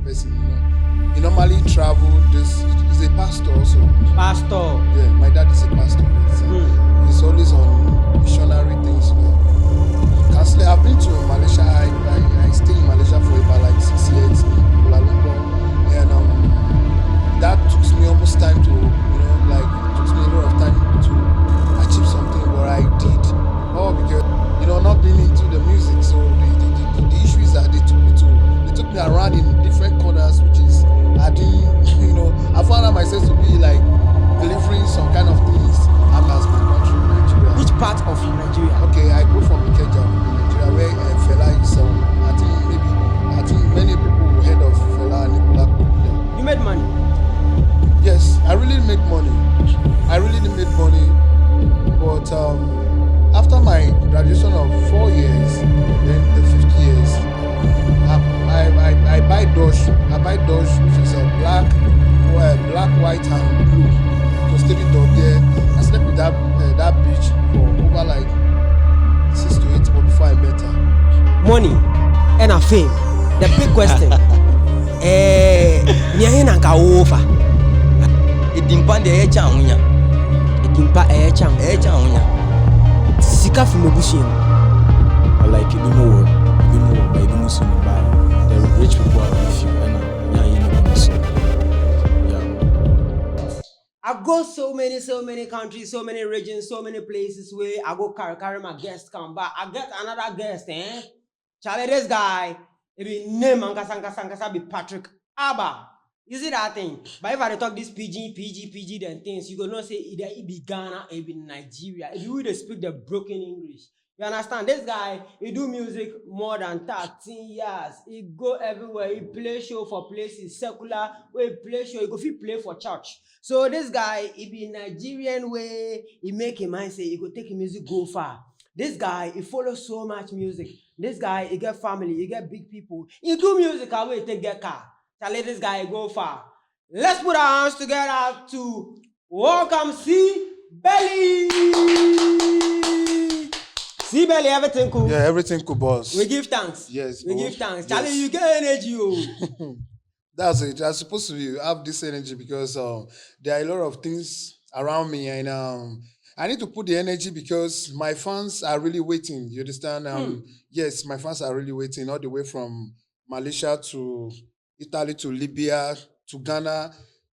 person, He normally travel. He's a pastor also. Pastor. Yeah, my dad is a pastor. He's always on missionary things. Constantly, I've been to Malaysia. I stayed in Malaysia for about like 6 years in Kuala Lumpur, and that took me almost time to, it took me a lot of time to achieve something, but I did. Oh, because not being into the music, so the issue is that they took me around in different corners, which is I didn't, I found out myself to be like delivering some kind of things. I'm as my country, Nigeria. Which part of Nigeria? Okay, I go from Ikeja in Nigeria, where Fela is. I think many people heard of Fela and Nicola. You made money. Yes, I really made money. But after my graduation of 4 years, then the 5th years, I buy Dodge. I buy Dodge, which is a black, white, and blue. To stay with dog there. I slept with that bitch for over like 6 to 8 months before I met her. Money and a fame. The big question. Nyahina ka over. Idimpa de echa unya. Idimpa echa unya. Sika fumebushim. I like it more, but it moves in the bad. The rich people are with you, and I go so many countries, so many regions, so many places where I go carry my guest come back. I get another guest, Charlie, this guy, it be name Ankasa be Patrick Abba. You see that thing? But if I talk this PG, then things, you gonna say either it be Ghana, it be Nigeria. If you will speak the broken English. You understand? This guy, he do music more than 13 years. He go everywhere. He play show for places, secular, where he play show, he go fit play for church. So this guy, he be Nigerian way, he make him mind say he go take his music go far. This guy, he follows so much music. This guy, he get family, he get big people. He do music away, take get car. Tell this guy go far. Let's put our hands together to welcome C-Belly. C-Belly, everything cool? Yeah, everything cool, boss. We give thanks. Yes. We give thanks. Yes. Charlie, you get energy. That's it. I'm supposed to have this energy because there are a lot of things around me, and I need to put the energy because my fans are really waiting. You understand? Yes, my fans are really waiting all the way from Malaysia to Italy to Libya to Ghana,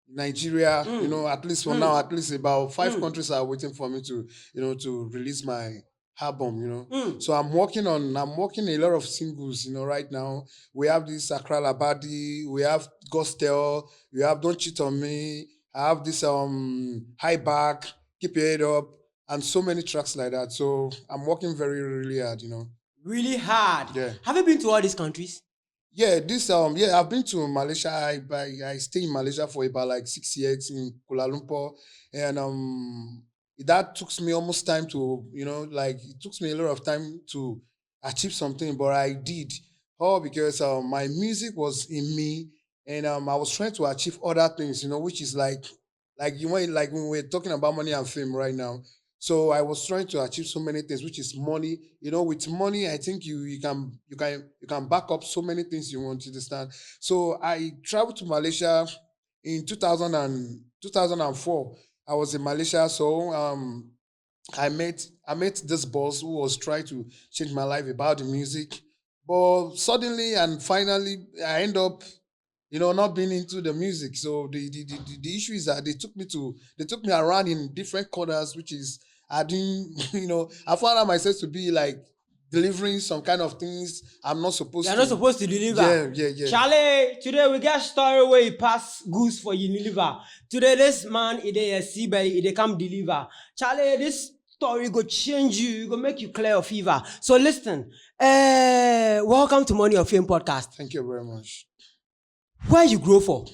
Nigeria. At least for now, at least about 5 countries are waiting for me to, to release my album. So I'm working a lot of singles, right now. We have this Accra Labadi, we have Gospel, we have Don't Cheat on Me, I have this High Back, Keep Your Head Up, and so many tracks like that. So I'm working very, really hard, Really hard? Yeah. Have you been to all these countries? Yeah, I've been to Malaysia. I stayed in Malaysia for about like 6 years in Kuala Lumpur, and that took me almost time to, it took me a lot of time to achieve something, but I did. Oh, because my music was in me, and I was trying to achieve other things, which is like when we're talking about money and fame right now. So I was trying to achieve so many things, which is money. With money, I think you can back up so many things you want to understand. So I traveled to Malaysia in 2004. I was in Malaysia, so I met this boss who was trying to change my life about the music. But suddenly and finally, I end up, not being into the music. So the issue is that they took me around in different corners, which is I didn't, I found out myself to be like delivering some kind of things I'm not supposed to. You're not supposed to deliver. Yeah. Charlie, today we get story where he pass goods for you deliver. Today this man, he C-Belly, he come deliver. Charlie, this story go change you, go make you clear of fever. So listen, welcome to MoneyOrFame podcast. Thank you very much. Where you grow for?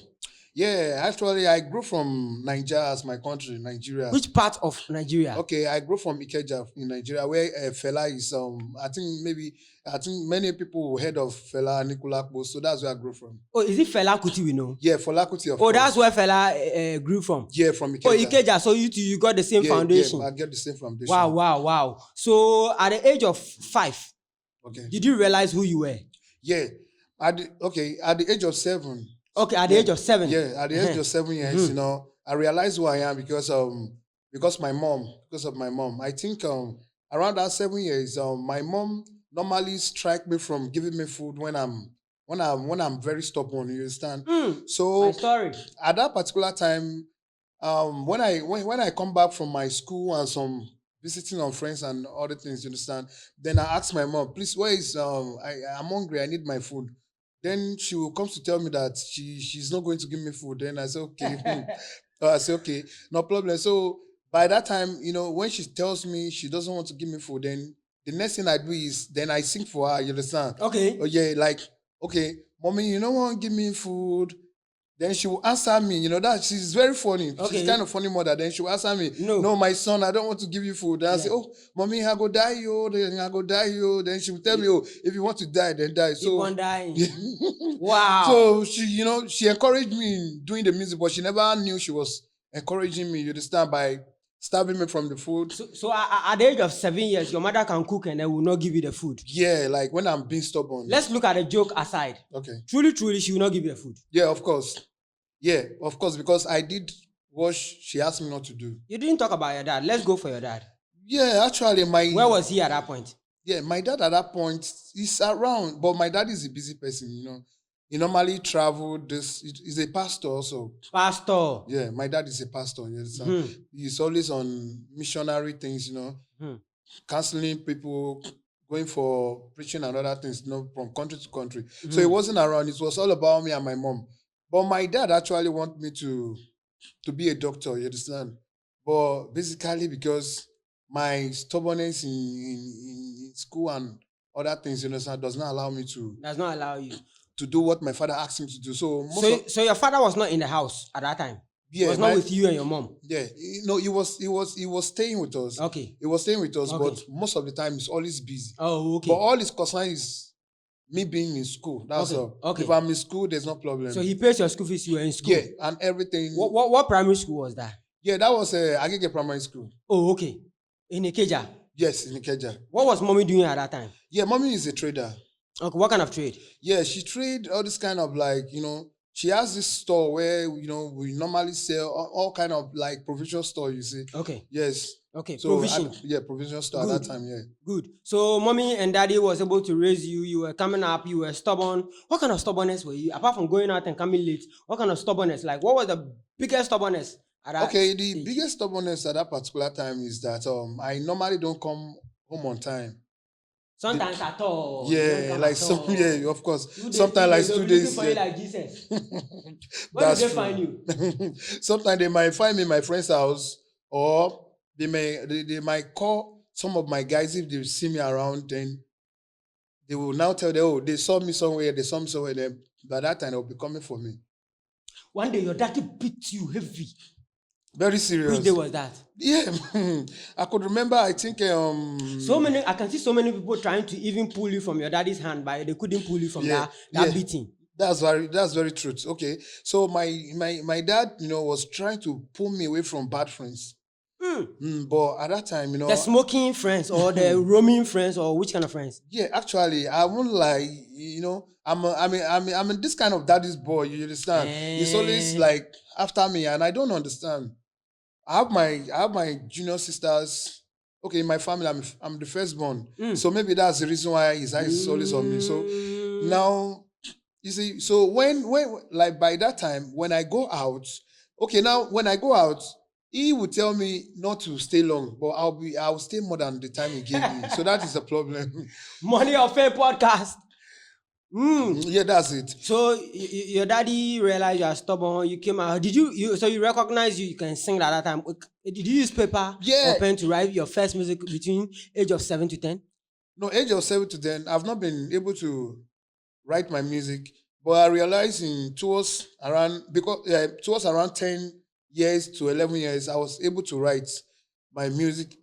Yeah, actually, I grew from Nigeria as my country, Nigeria. Which part of Nigeria? Okay, I grew from Ikeja in Nigeria, where Fela is. I think many people heard of Fela and Nicola, so that's where I grew from. Oh, is it Fela Kuti we know? Yeah, Fela Kuti. Of course. That's where Fela grew from. Yeah, from Ikeja. Oh, Ikeja. So you got the same foundation. Yeah, I get the same foundation. Wow. So at the age of 5, okay, did you realize who you were? Yeah. At the age of 7. Okay, at the Yeah, age of 7. yeah, at the age Uh-huh. of 7 years, I realized who I am because my mom, because of my mom. I think around that 7 years, my mom normally strike me from giving me food when I'm very stubborn. You understand? My So story. at that particular time, when I come back from my school and some visiting on friends and other things, you understand, then I ask my mom, please, where is I'm hungry, I need my food. Then she will come to tell me that she's not going to give me food. Then I say, okay. I say, okay, no problem. So by that time, when she tells me she doesn't want to give me food, then the next thing I do is then I sing for her, you understand? Okay. Oh yeah, like, okay, mommy, you don't want to give me food. Then she will answer me, that she's very funny. She's Okay. kind of funny mother. Then she will answer me, No. no, my son, I don't want to give you food. Then I say, Yeah. oh, mommy, I go die, yo. Then I go die, yo. Then she will tell me, oh, if you want to die, then die. Keep on dying. Yeah. Wow. So she encouraged me in doing the music, but she never knew she was encouraging me, you understand, by stabbing me from the food. So at the age of 7 years, your mother can cook and they will not give you the food. Yeah, like when I'm being stubborn. Let's look at the joke aside. Okay. Truly, she will not give you the food. Yeah, of course. Yeah, of course, because I did what she asked me not to do. You didn't talk about your dad. Let's go for your dad. Yeah, actually, Where was he at that point? Yeah, my dad at that point is around, but my dad is a busy person. He normally traveled. He's a pastor also. Pastor. Yeah, my dad is a pastor. You understand? He's always on missionary things, counseling people, going for preaching and other things, from country to country. So he wasn't around. It was all about me and my mom. But my dad actually wanted me to be a doctor, you understand? But basically because my stubbornness in school and other things, you understand, does not allow me Does not allow you to do what my father asked me to do. So So your father was not in the house at that time. Yeah, he was not with you and your mom. Yeah, he was staying with us. Okay. He was staying with us, Okay. but most of the time he's always busy. Oh, okay. But all his concern is me being in school. That's Okay, all. okay. If I'm in school, there's no problem. So he pays your school fees. You were in school. Yeah, and everything. What primary school was that? Yeah, that was Agege Primary School. Oh, okay. In Ikeja. Yes, in Ikeja. What was mommy doing at that time? Yeah, mommy is a trader. Okay, what kind of trade? Yeah, she trade all this kind of like, she has this store where, we normally sell all kind of like provincial store, you see. Okay. Yes. Okay, So provision. Provincial store at that time, yeah. Good. So mommy and daddy was able to raise you. You were coming up. You were stubborn. What kind of stubbornness were you? Apart from going out and coming late, what kind of stubbornness? Like, what was the biggest stubbornness at that Okay, the stage? biggest stubbornness at that particular time is that I normally don't come home on time. Sometimes at all. You don't Yeah, come like at some all. yeah, of course. 2 days, Sometimes 3 like days, 2 they'll be looking days. for you Yeah. like Jesus. Where That's did they true. find you? Sometimes they might find me in my friend's house, or they might call some of my guys if they see me around. Then they will now tell them, oh, they saw me somewhere. Then by that time they'll be coming for me. One day your daddy beat you heavy. Very serious. Which day was that? Yeah, I could remember. I think I can see so many people trying to even pull you from your daddy's hand, but they couldn't pull you from that beating. That's very true. Okay, so my dad, was trying to pull me away from bad friends. But at that time, The smoking friends or the roaming friends, or which kind of friends? Yeah, actually, I won't lie. I'm in this kind of daddy's boy. You understand? He's always like after me, and I don't understand. I have my junior sisters. Okay, in my family, I'm the firstborn, so maybe that's the reason why his eyes is always on me. So now, you see, so when like by that time when I go out, okay, now when I go out, he would tell me not to stay long, but I'll stay more than the time he gave me. So that is the problem. MoneyOrFame podcast. Yeah, that's it. So your daddy realized you are stubborn. You came out. Did so you recognize you can sing at that time? Did you use paper or pen to write your first music between age of 7 to 10? No, age of 7 to 10, I've not been able to write my music, but I realized towards around 10 years to 11 years, I was able to write my music.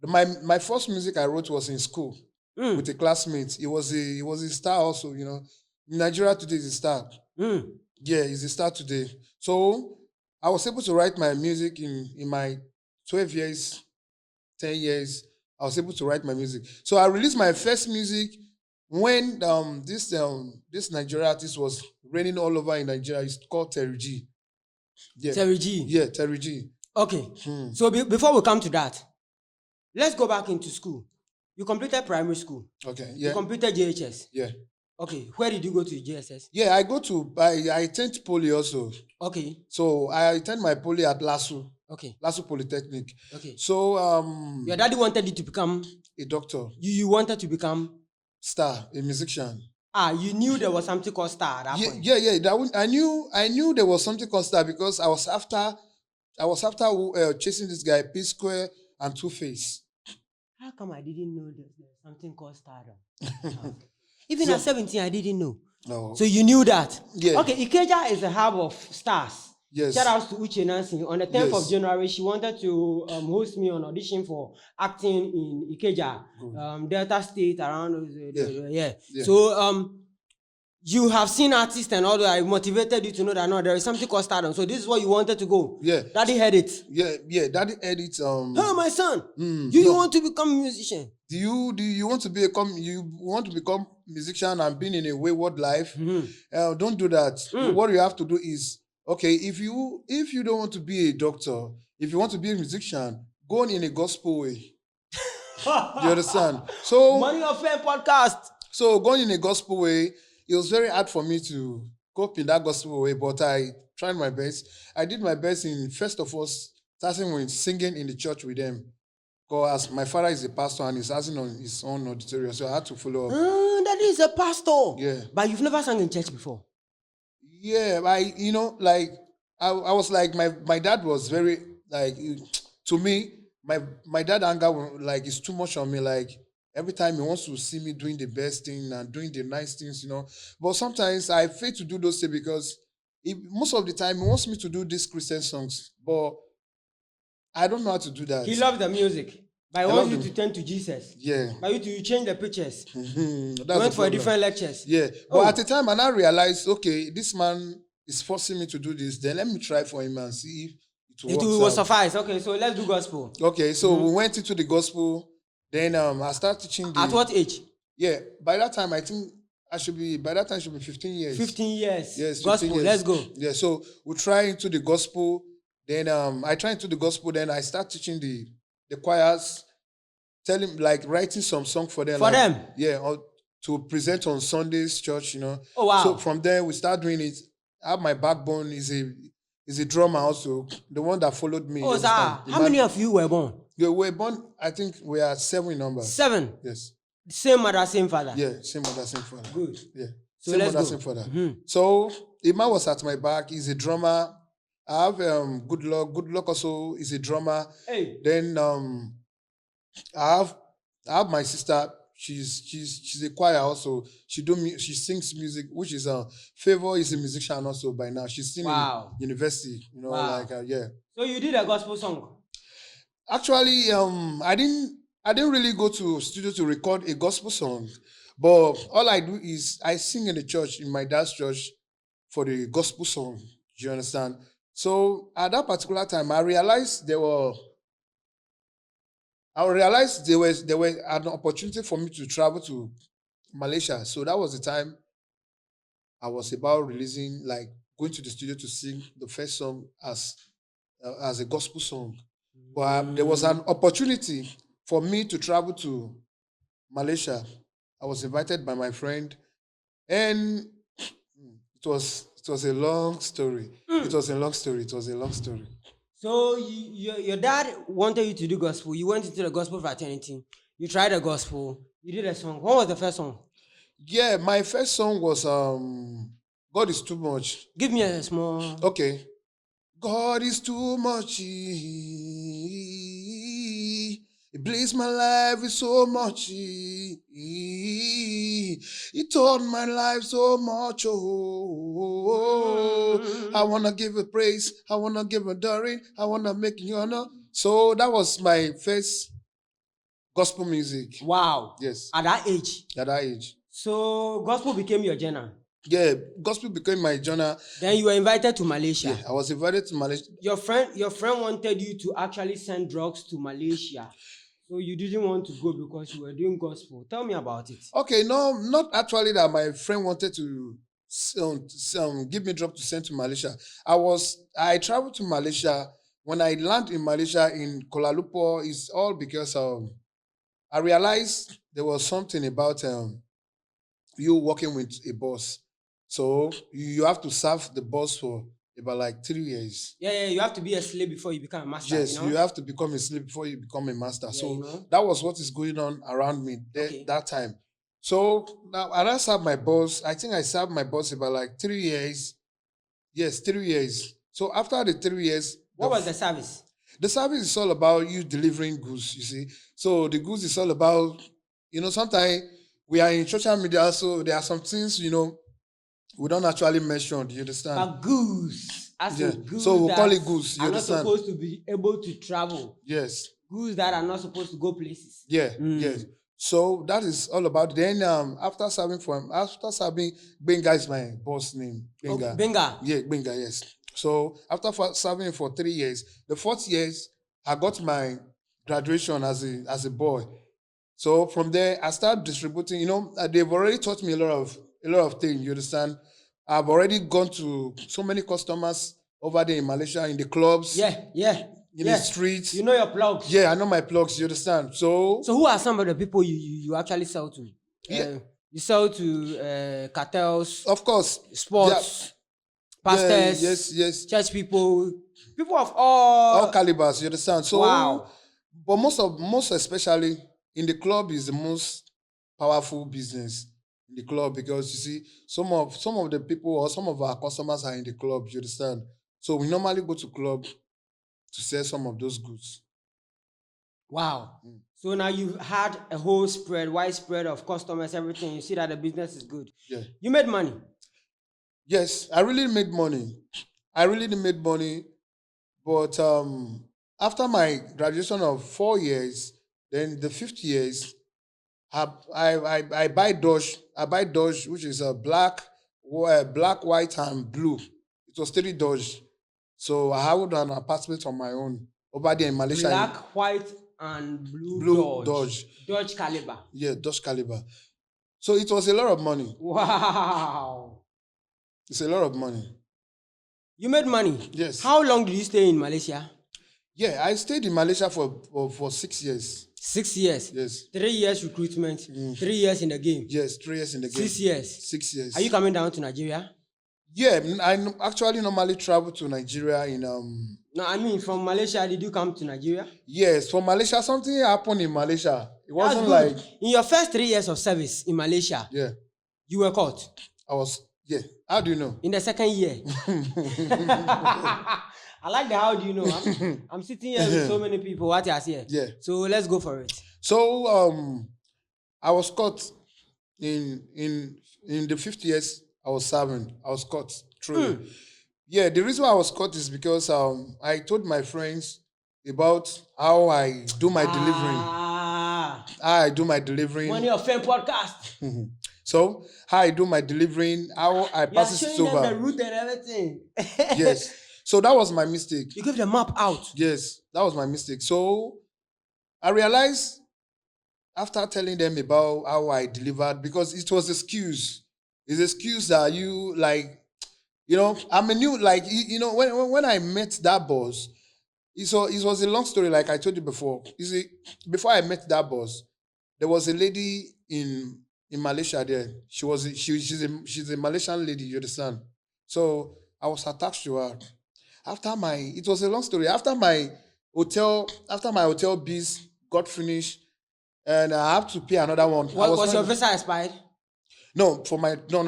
My first music I wrote was in school with a classmate. It was a star also, In Nigeria today is a star. Yeah, he's a star today. So I was able to write my music in my 12 years, 10 years. I was able to write my music. So I released my first music when this Nigeria artist was reigning all over in Nigeria, it's called Terry G. Yeah. Terry G. Yeah, Terry G. Okay. So before we come to that, let's go back into school. You completed primary school. Okay. You Yeah. completed JHS. Yeah. Okay. Where did you go to JSS? Yeah, I attend poly also. Okay. So I attend my poly at Okay. Lasso Polytechnic. Okay. So Your daddy wanted you to become a doctor, you wanted to become star, a musician. you knew there was something called star at that Yeah, point. yeah. I knew there was something called star because I was after chasing this guy P Square and Two Face. How come I didn't know there's something called stardom? Even So- at 17, I didn't know. No. So you knew that? Yeah. Okay, Ikeja is a hub of stars. Yes. Shout out to Uche Nancy. On the 10th Yes. of January, she wanted to host me on audition for acting in Ikeja, Delta State, around. Yeah. Yeah. So you have seen artists and all that. I motivated you to know that no, there is something called stardom. So this is what you wanted to go. Yeah. Daddy heard it. Yeah. Daddy edits. Oh, my son, you no. want to become a musician? Do you want to become musician and being in a wayward life? Don't do that. What you have to do is, okay, if you don't want to be a doctor, if you want to be a musician, go on in a gospel way. You understand? So MoneyOrFame podcast. So going in a gospel way, it was very hard for me to cope in that gospel way, but I tried my best. I did my best in, first of all, starting with singing in the church with them. Because my father is a pastor and he's having on his own auditorium, so I had to follow up. That is a pastor. Yeah. But you've never sung in church before. Yeah, I was like, my dad was very, like, to me, my dad anger, like, is too much on me, like, every time he wants to see me doing the best thing and doing the nice things, But sometimes I fail to do those things because most of the time he wants me to do these Christian songs, but I don't know how to do that. He loves the music. But he wants you to turn to Jesus. Yeah. But you change the pictures. That's You the went for problem. different lectures. Yeah. But at the time, I now realized, okay, this man is forcing me to do this. Then let me try for him and see if It will suffice. Okay, so let's do gospel. Okay, so we went into the gospel. Then I started teaching. At what age? Yeah, by that time I think it should be 15 years. 15 years. Yes, 15 Gospel. years. Let's go. Yeah, so we try into the gospel. Then I try into the gospel. Then I start teaching the choirs, telling, like, writing some song for them. For them? Yeah, to present on Sundays church. Oh, wow. So from there we start doing it. I have my backbone is a drummer also, the one that followed me. Oh, sir. How man, many of you were born? Yeah, we were born, I think we are 7 in number. 7. Yes. Same mother, same father. Yeah, same mother, same father. Good. Yeah. So same let's mother, go. same father. So the man was at my back. He's a drummer. I have good luck. Good luck also is a drummer. Hey. Then I have my sister. She's a choir also. She sings music, which is Favor is a musician also by now. She's still in university. Wow. Yeah. So you did a gospel song? Actually, I didn't really go to studio to record a gospel song, but all I do is I sing in the church, in my dad's church, for the gospel song. Do you understand? So at that particular time, I realized there were an opportunity for me to travel to Malaysia. So that was the time I was about releasing, like, going to the studio to sing the first song as a gospel song. But there was an opportunity for me to travel to Malaysia. I was invited by my friend, and it was a long story. It was a long story. So your dad wanted you to do gospel. You went into the gospel fraternity. You tried the gospel. You did a song. What was the first song? Yeah, my first song was God is Too Much. Give me a small... Okay. God is too much. It blessed my life with so much. It taught my life so much. Oh, I want to give a praise. I want to give a glory. I want to make you honor. So that was my first gospel music. Wow. Yes. At that age? At that age. So gospel became your genre? Yeah, gospel became my genre. Then you were invited to Malaysia. Yeah, I was invited to Malaysia. Your friend wanted you to actually send drugs to Malaysia. So you didn't want to go because you were doing gospel. Tell me about it. Okay, no, not actually that my friend wanted to give me drop to send to Malaysia. I traveled to Malaysia. When I land in Malaysia in Kuala Lumpur, it's all because I realized there was something about you working with a boss. So you have to serve the boss for about like 3 years. Yeah, you have to be a slave before you become a master. Yes, you know? you have to become a slave before you become a master. Yeah, So you know? that was what is going on around me Okay. that time. So now and I served my boss. I think I served my boss about like 3 years. Yes, 3 years. So after the 3 years, What was the service? the service is all about you delivering goods, you see. So the goods is all about, sometimes we are in social media, so there are some things, we don't actually mention. Do you understand? But goods, as Yeah. in goods So we'll call that it goods, you are not understand? supposed to be able to travel. Yes. Goods that are not supposed to go places. Yeah, yes. So that is all about. Then after serving Benga is my boss name. Benga. Okay, Benga. Yeah, Benga, yes. So after serving for 3 years, the fourth years I got my graduation as a boy. So from there I started distributing. They've already taught me a lot of things. You understand? I've already gone to so many customers over there in Malaysia in the clubs. Yeah. In the streets. You know your plugs. Yeah, I know my plugs. You understand? So who are some of the people you actually sell to? Yeah. You sell to cartels, of course, sports, pastors, yes, church people of all. all calibers. You understand? So, Wow. but most especially in the club is the most powerful business in the club because you see some of the people or some of our customers are in the club. You understand? So we normally go to club to sell some of those goods. Wow. So now you've had a whole widespread of customers, everything. You see that the business is good. Yeah. You made money. Yes, I really made money. But after my graduation of 4 years, then the 5th years, I buy Dodge. I buy Dodge, which is a black, white, and blue. It was 3 Dodge. So I had an apartment on my own over there in Malaysia. Black, white, and blue Blue Dodge. Dodge. Dodge caliber. Yeah, Dodge caliber. So it was a lot of money. Wow. It's a lot of money. You made money? Yes. How long did you stay in Malaysia? Yeah, I stayed in Malaysia for 6 years. 6 years? Yes. 3 years recruitment, 3 years in the game. Yes, 3 years in the game. 6 years. 6 years. Are you coming down to Nigeria? Yeah, actually normally travel to Nigeria in No, I mean from Malaysia. Did you come to Nigeria? Yes, from Malaysia. Something happened in Malaysia. It wasn't That's like good. In your first 3 years of service in Malaysia, yeah, you were caught. yeah. How do you know? In the second year. I like the how do you know. I'm sitting here with so many people. What you are here? Yeah. So let's go for it. So I was caught in the 5th years I was serving. I was caught truly. Yeah, the reason why I was caught is because I told my friends about how I do my delivering. How I do my delivering. MoneyOrFame podcast. So how I do my delivering, how I pass it You're showing over. them the route and everything. Yes. So that was my mistake. You gave the map out. Yes, that was my mistake. So I realized after telling them about how I delivered, because it was excuse. It's excuse that you like, I'm a new, like, when I met that boss, it was a long story, like I told you before. You see, before I met that boss, there was a lady in Malaysia there. She's a Malaysian lady, you understand? So I was attached to her. It was a long story. After my hotel bills got finished, and I have to pay another one. Was your visa expired? No,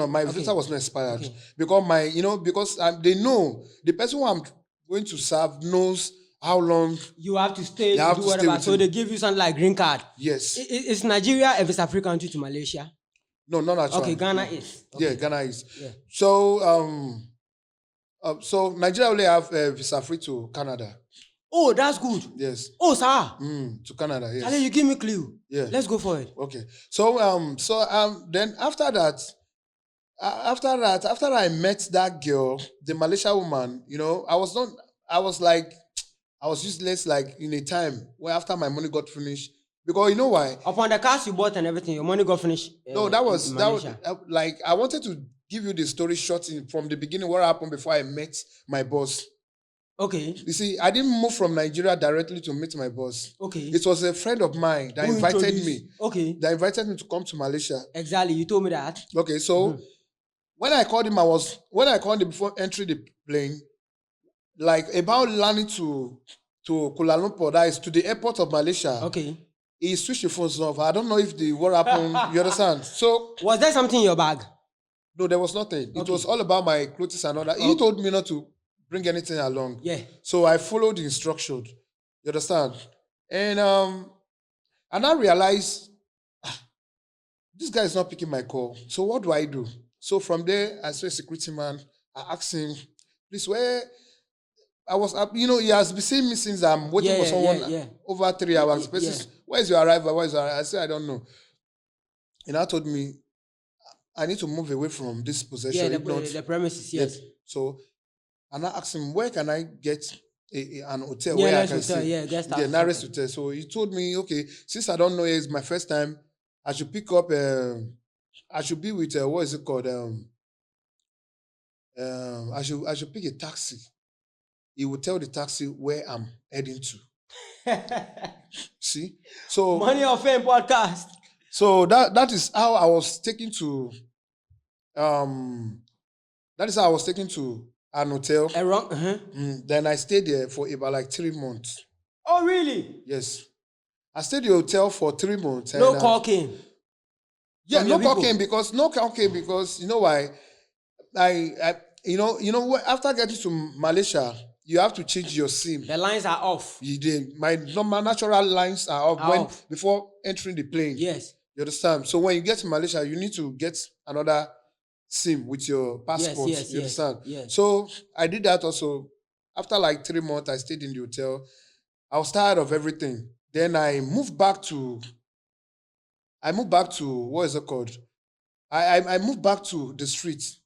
my visa was not expired because they know the person who I'm going to serve knows how long you have to stay. You have do to stay whatever. with So him. they give you something like green card. Yes. Is Nigeria a visa-free country to Malaysia? No, not actually. Okay, Ghana is. Okay. Yeah, Ghana is. Yeah. So Nigeria only have visa free to Canada. Oh, that's good. Yes. Oh, sir. To Canada. Yes. Charlie, you give me clue. Yeah. Let's go for it. Okay. So then after that, after I met that girl, the Malaysia woman, I was useless, like in a time where after my money got finished, Because you know why? Upon the cars you bought and everything, your money got finished. No, that was in that was Malaysia. like I wanted to give you the story short from the beginning. What happened before I met my boss? Okay. You see, I didn't move from Nigeria directly to meet my boss. Okay. It was a friend of mine that Who invited introduced- me. Okay. That invited me to come to Malaysia. Exactly. You told me that. Okay, so when I called him, before entering the plane, like about landing to Kuala Lumpur, that is to the airport of Malaysia. Okay. He switched the phones off. I don't know if what happened. You understand? So Was there something in your bag? no, there was nothing. It Okay. was all about my clothes and all that. He told me not to bring anything along. Yeah. So I followed the instruction. You understand? And I realized this guy is not picking my call. So what do I do? So from there, I saw a security man. I asked him, please, where I was up, he has been seeing me since I'm waiting for someone over 3 hours. Where's your arrival? I said, I don't know. And I told me, I need to move away from this possession. Yeah, the premises, yes. So, and I asked him, where can I get an hotel Yeah, where I nice can hotel, stay? yeah, guest house. Nearest hotel. So he told me, okay, since I don't know it's my first time, I should pick up, I should be with, what is it called? I should pick a taxi. He would tell the taxi where I'm heading to. See? So Money or Fame podcast. So that is how I was taken to that is how I was taken to an hotel. Then I stayed there for about like 3 months. Oh really? Yes. I stayed in the hotel for 3 months. No call came. Yeah, no call came because you know why? After getting to Malaysia, you have to change your SIM. The lines are off. My normal natural lines are off before entering the plane. Yes. You understand? So when you get to Malaysia, you need to get another SIM with your passport. You understand? Yes. So I did that also. After like 3 months, I stayed in the hotel. I was tired of everything. Then I moved back to what is it called? I moved back to the streets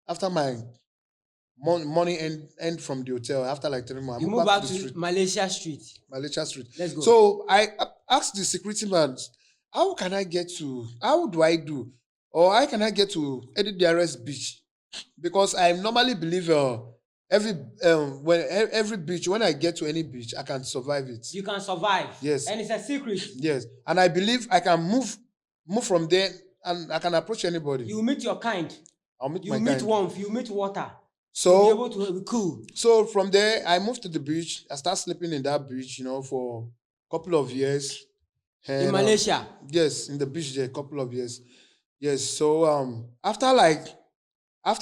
after my money end from the hotel. After like 3 months, you moved back to Malaysia Street. Malaysia Street. Let's go. So I asked the security man, how do I do? Or how can I get to Edith Beach? Because I normally believe every beach, when I get to any beach, I can survive it. You can survive. Yes. And it's a secret. Yes. And I believe I can move from there and I can approach anybody. You meet your kind. I'll meet my kind. You meet warmth. You meet water. So you'll be able to be cool. So from there, I moved to the beach. I started sleeping in that beach, for a couple of years. And, in Malaysia? Yes, in the beach there, a couple of years. Yes. So after like 8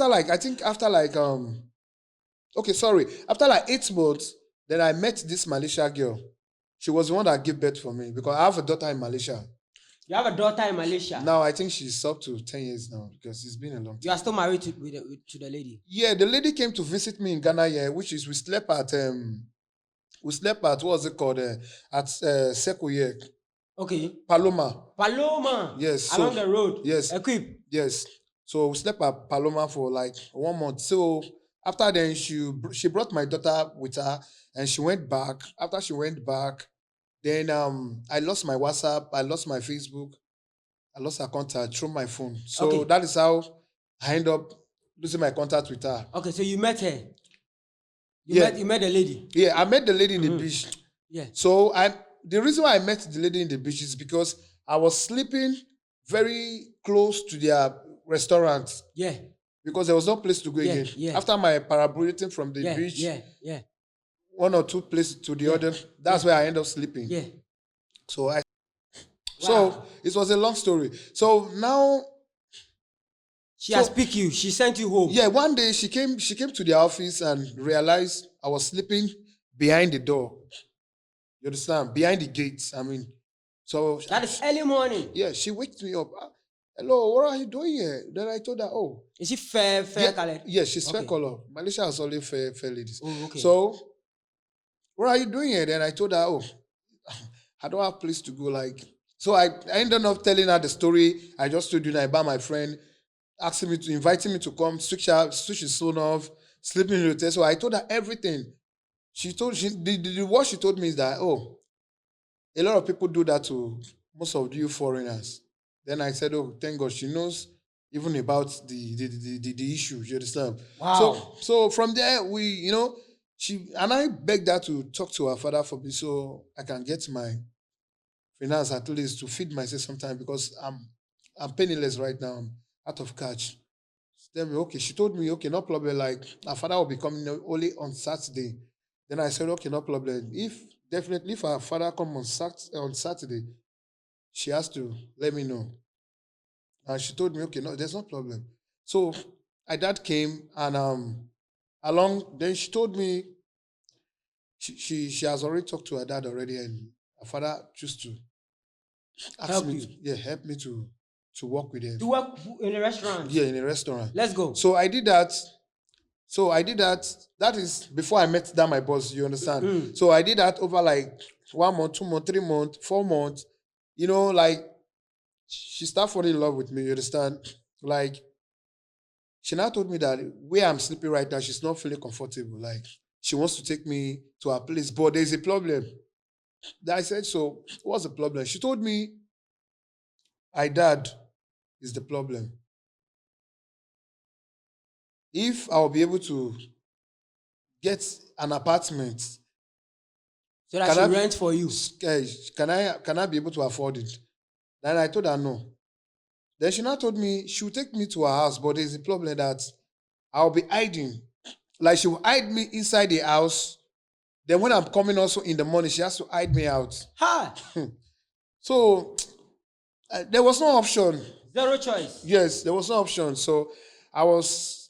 months, then I met this Malaysia girl. She was the one that gave birth for me because I have a daughter in Malaysia. You have a daughter in Malaysia? Now I think she's up to 10 years now because it's been a long time. You are still married to the lady? Yeah, the lady came to visit me in Ghana here, which is we slept at what was it called? At Sekoye. Okay. Paloma. Yes. Along the road. Yes. Equip. Yes. So we slept at Paloma for like 1 month. So after then, she brought my daughter with her and she went back. After she went back, then I lost my WhatsApp, I lost my Facebook, I lost her contact through my phone. So that is how I ended up losing my contact with her. Okay, so you met her. You met the lady. Yeah, I met the lady in the beach. Yeah. So the reason why I met the lady in the beach is because I was sleeping very close to their restaurant. Yeah. Because there was no place to go again. Yeah. After my parabolating from the beach. Yeah. 1 or 2 places to the other. That's where I end up sleeping. Yeah. So it was a long story. So now she has picked you. She sent you home. Yeah, one day she came to the office and realized I was sleeping behind the door. You understand? Behind the gates. So that is early morning. Yeah, she waked me up. Hello, what are you doing here? Then I told her, oh. Is she fair colored? Yeah, she's fair color. Malaysia has only fair ladies. Oh, okay. So, what are you doing here? Then I told her, oh, I don't have a place to go. So I ended up telling her the story. I just told you that about my friend inviting me to come, switch his phone off, sleeping in the hotel. So I told her everything. What she told me is that, oh, A lot of people do that to most of you foreigners. Then I said, oh, thank God, she knows even about the issue. You understand? Wow. So from there, she and I begged her to talk to her father for me so I can get my finance at least to feed myself sometime because I'm penniless right now. I'm out of cash. Tell me, okay. She told me, okay, no problem. Like her father will be coming only on Saturday. Then I said, okay, no problem. If her father come on Saturday, she has to let me know. And she told me, okay, no, there's no problem. So my dad came and along. Then she told me she has already talked to her dad already, and her father choose to ask Help me you to, yeah, help me to work with them. to work in a restaurant. Yeah, in a restaurant. Let's go. So I did that. So I did that. That is before I met that my boss. You understand? So I did that over like 1 month, 2 months, 3 months, 4 months. Like she started falling in love with me. You understand? Like she now told me that where I'm sleeping right now, she's not feeling comfortable. Like she wants to take me to her place, but there's a problem. I said, so what's the problem? She told me, my dad is the problem. If I'll be able to get an apartment, So that can she I be, rent for you. can I be able to afford it? Then I told her no. Then she now told me she will take me to her house, but there's a problem that I'll be hiding. Like she will hide me inside the house. Then when I'm coming also in the morning, she has to hide me out. Ha! So there was no option. Zero choice. Yes, there was no option. So I was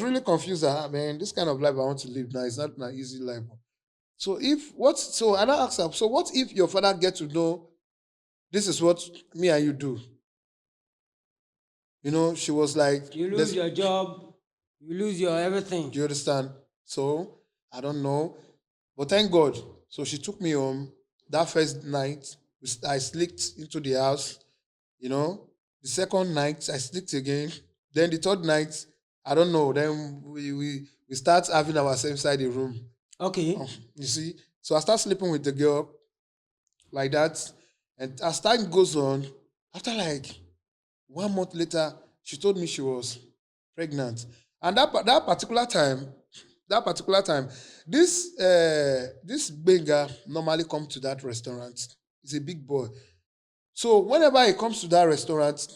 really confused that man, this kind of life I want to live now is not an easy life. So and I asked her, so what if your father get to know this is what me and you do? She was like, You lose your job, you lose your everything. do you understand? So I don't know. But thank God. So she took me home. That first night, I slipped into the house. The second night, I slipped again. Then the third night, I don't know. Then we start having ourselves inside the room. Okay. You see? So I start sleeping with the girl like that. And as time goes on, after like 1 month later, she told me she was pregnant. And that particular time, this Benga normally comes to that restaurant. He's a big boy. So whenever he comes to that restaurant,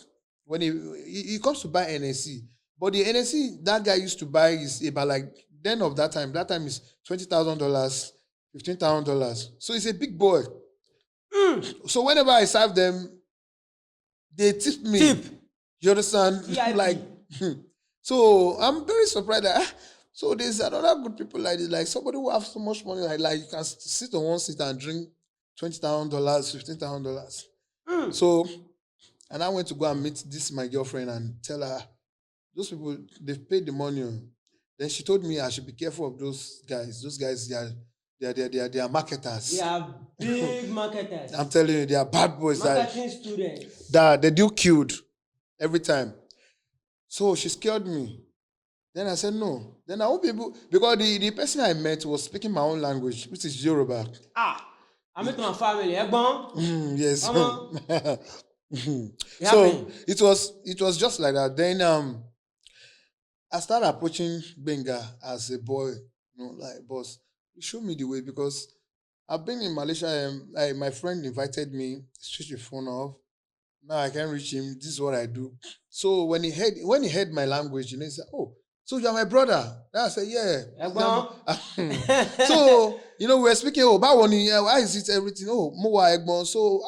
when he comes to buy NSC, but the NSC that guy used to buy is about like then of that time. That time is $20,000, $15,000. So he's a big boy. So whenever I serve them, they tip me. Tip. You understand? VIP. Like, so I'm very surprised that so there's another good people like this, like somebody who have so much money, like you can sit on one seat and drink $20,000, $15,000. So, and I went to go and meet this my girlfriend and tell her those people they've paid the money. Then she told me I should be careful of those guys. Those guys they are marketers. They are big marketers. I'm telling you, they are bad boys. Marketing students. That they do killed every time. So she scared me. Then I said no. Then I won't be able because the person I met was speaking my own language, which is Yoruba. I met my family. Yes. It So happened. it was just like that. Then I started approaching Benga as a boy, like boss. You show me the way because I've been in Malaysia. My friend invited me, switch the phone off. Now I can't reach him. This is what I do. So when he heard my language, he said, "Oh, so you're my brother?" Then I said, "Yeah." So we're speaking. Oh, báwo ni, why is it everything? Oh, mo wà ẹ̀gbọ́n. So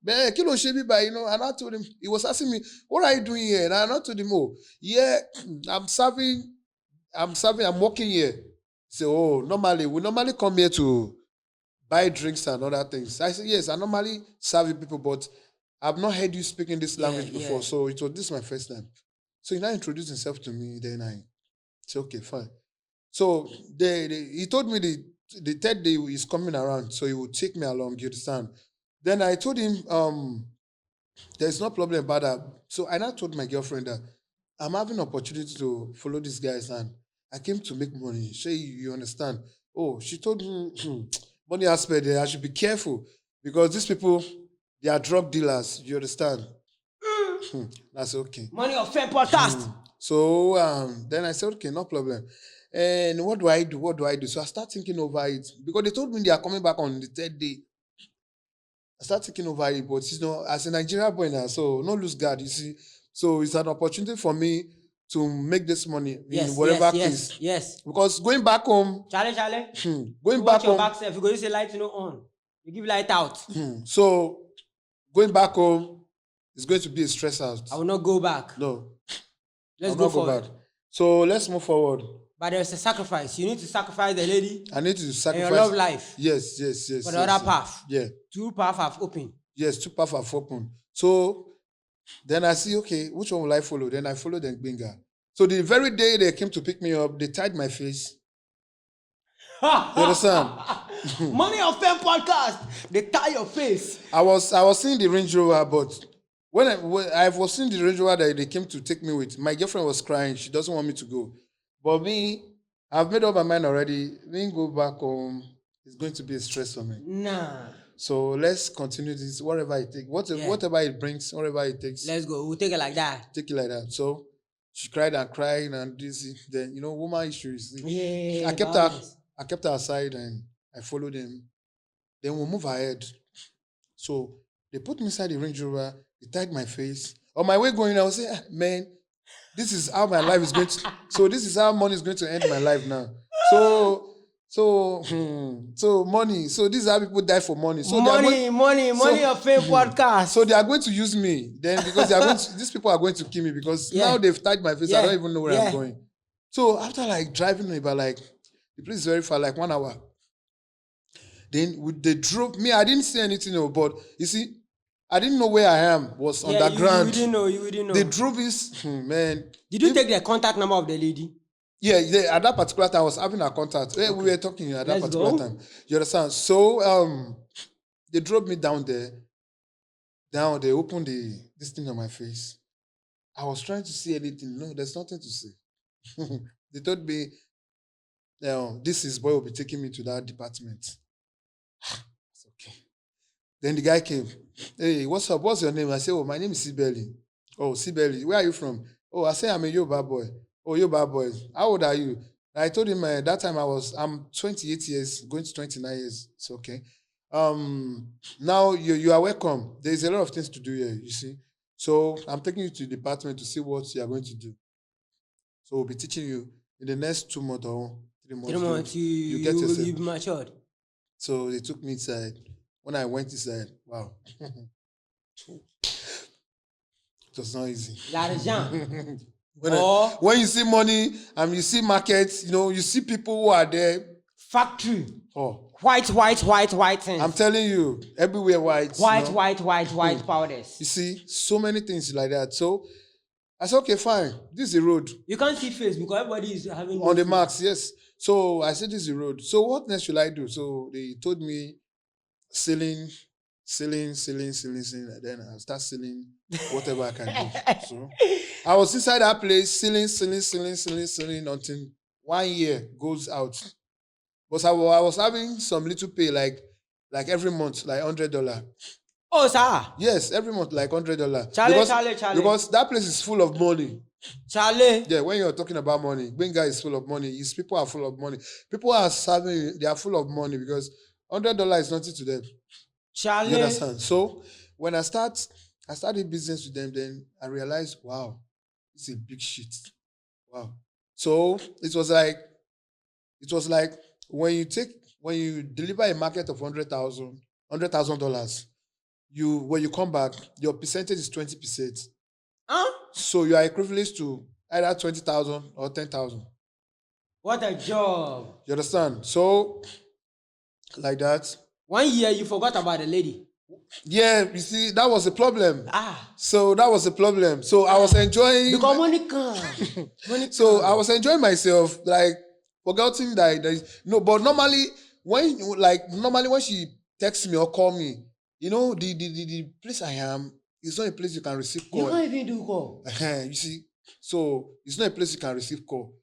bẹ́ẹ̀ kí ló ṣe bí báyìí? And I told him. He was asking me, "What are you doing here?" And I told him, "Oh, yeah, I'm serving. I'm working here." So, we normally come here to buy drinks and other things. I said, yes, I normally serve people, but I've not heard you speaking this language before. yeah. So this is my first time. So he now introduced himself to me. Then I said, okay, fine. So he told me the third day he's coming around, so he would take me along, you understand? Then I told him, there's no problem about that. So I now told my girlfriend that I'm having opportunity to follow these guys and I came to make money. Say you understand. Oh, she told me money aspect there, I should be careful. because these people, they are drug dealers. You understand? That's okay. Money or Fame podcast. So then I said, okay, no problem. And what do I do? What do I do? So I start thinking over it because they told me they are coming back on the third day. I start thinking over it, but as a Nigerian boy now, so no lose guard, you see. So it's an opportunity for me to make this money in whatever case. Yes. Because going back home, Charlie. going You back watch your home, back self, you go use the light on. You give light out. so going back home is going to be a stress out. I will not go back. No. Let's I'll go not forward. back. So let's move forward. But there's a sacrifice. You need to sacrifice the lady I need to sacrifice and your love life Yes. for the other path. Yeah. Two paths have opened. Yes, two paths are open. So then I see, okay, which one will I follow? Then I follow the Gbenga. So the very day they came to pick me up, they tied my face. You understand? Money or Fame podcast. They tie your face. I was seeing the Range Rover, but when I was seeing the Range Rover that they came to take me with, my girlfriend was crying. She doesn't want me to go. But me, I've made up my mind already. Me go back home, it's going to be a stress for me. Nah. So let's continue this, whatever it takes. Whatever it brings, whatever it takes. Let's go. We'll take it like that. Take it like that. So she cried and this. Then woman issues. Yeah. I kept her aside and I followed them. Then we'll move ahead. So they put me inside the Range Rover. They tied my face. On my way going, I was saying, man, this is how my life is going to. So this is how money is going to end my life now. So money. So this is how people die for money. So money or Fame podcast. So they are going to use me then because they are going to, these people are going to kill me because now they've tied my face. I don't even know where I'm going. So after like driving about like the place is very far, like 1 hour. Then they drove me. I didn't see anything, but you see, I didn't know where I am. Was underground. You didn't know. They drove this man. Did you take the contact number of the lady? Yeah, at that particular time, I was having a contact. Okay. We were talking at that particular time. You understand? So they drove me down there. Down, they opened this thing on my face. I was trying to see anything. No, there's nothing to see. They told me, this boy will be taking me to that department. It's okay. Then the guy came. Hey, what's up? What's your name? I said, my name is Sibeli. Oh, Sibeli. Where are you from? Oh, I say I'm a Yoruba boy. Oh, Yoruba boy. How old are you? I told him that time I'm 28 years, going to 29 years. It's okay. Now you are welcome. There's a lot of things to do here, you see. So I'm taking you to the department to see what you are going to do. So we'll be teaching you in the next 2 months or 3 months. 3 months, you get yourself. You'll be matured. So they took me inside. When I went inside, wow. It was not easy. When you see money and you see markets, you see people who are there. Factory. Oh. White things. I'm telling you, everywhere white. White powders. You see, so many things like that. So I said, okay, fine. This is the road. You can't see face because everybody is having on the marks, yes. So I said, this is the road. So what next should I do? So they told me selling. And then I'll start selling whatever I can do. So I was inside that place, selling until 1 year goes out. But I was having some little pay, like every month, like $100. Oh, sir. Yes, every month, like $100. Charlie. Because that place is full of money. Charlie. Yeah, when you're talking about money, Benga is full of money. His people are full of money. People are serving, they are full of money because $100 is nothing to them. Charlie. You understand? So when I started business with them, then I realized, wow, it's a big shit. Wow. So it was like when you deliver a market of $100,000, when you come back, your percentage is 20%. Huh? So you are equivalent to either 20,000 or 10,000. What a job. You understand? So like that. 1 year you forgot about the lady. Yeah, you see, that was the problem. So that was the problem. So I was enjoying. Because money comes. So I was enjoying myself, like forgetting that. But normally when she texts me or call me, the place I am is not a place you can receive call. You can't even do call. You see, so it's not a place you can receive call.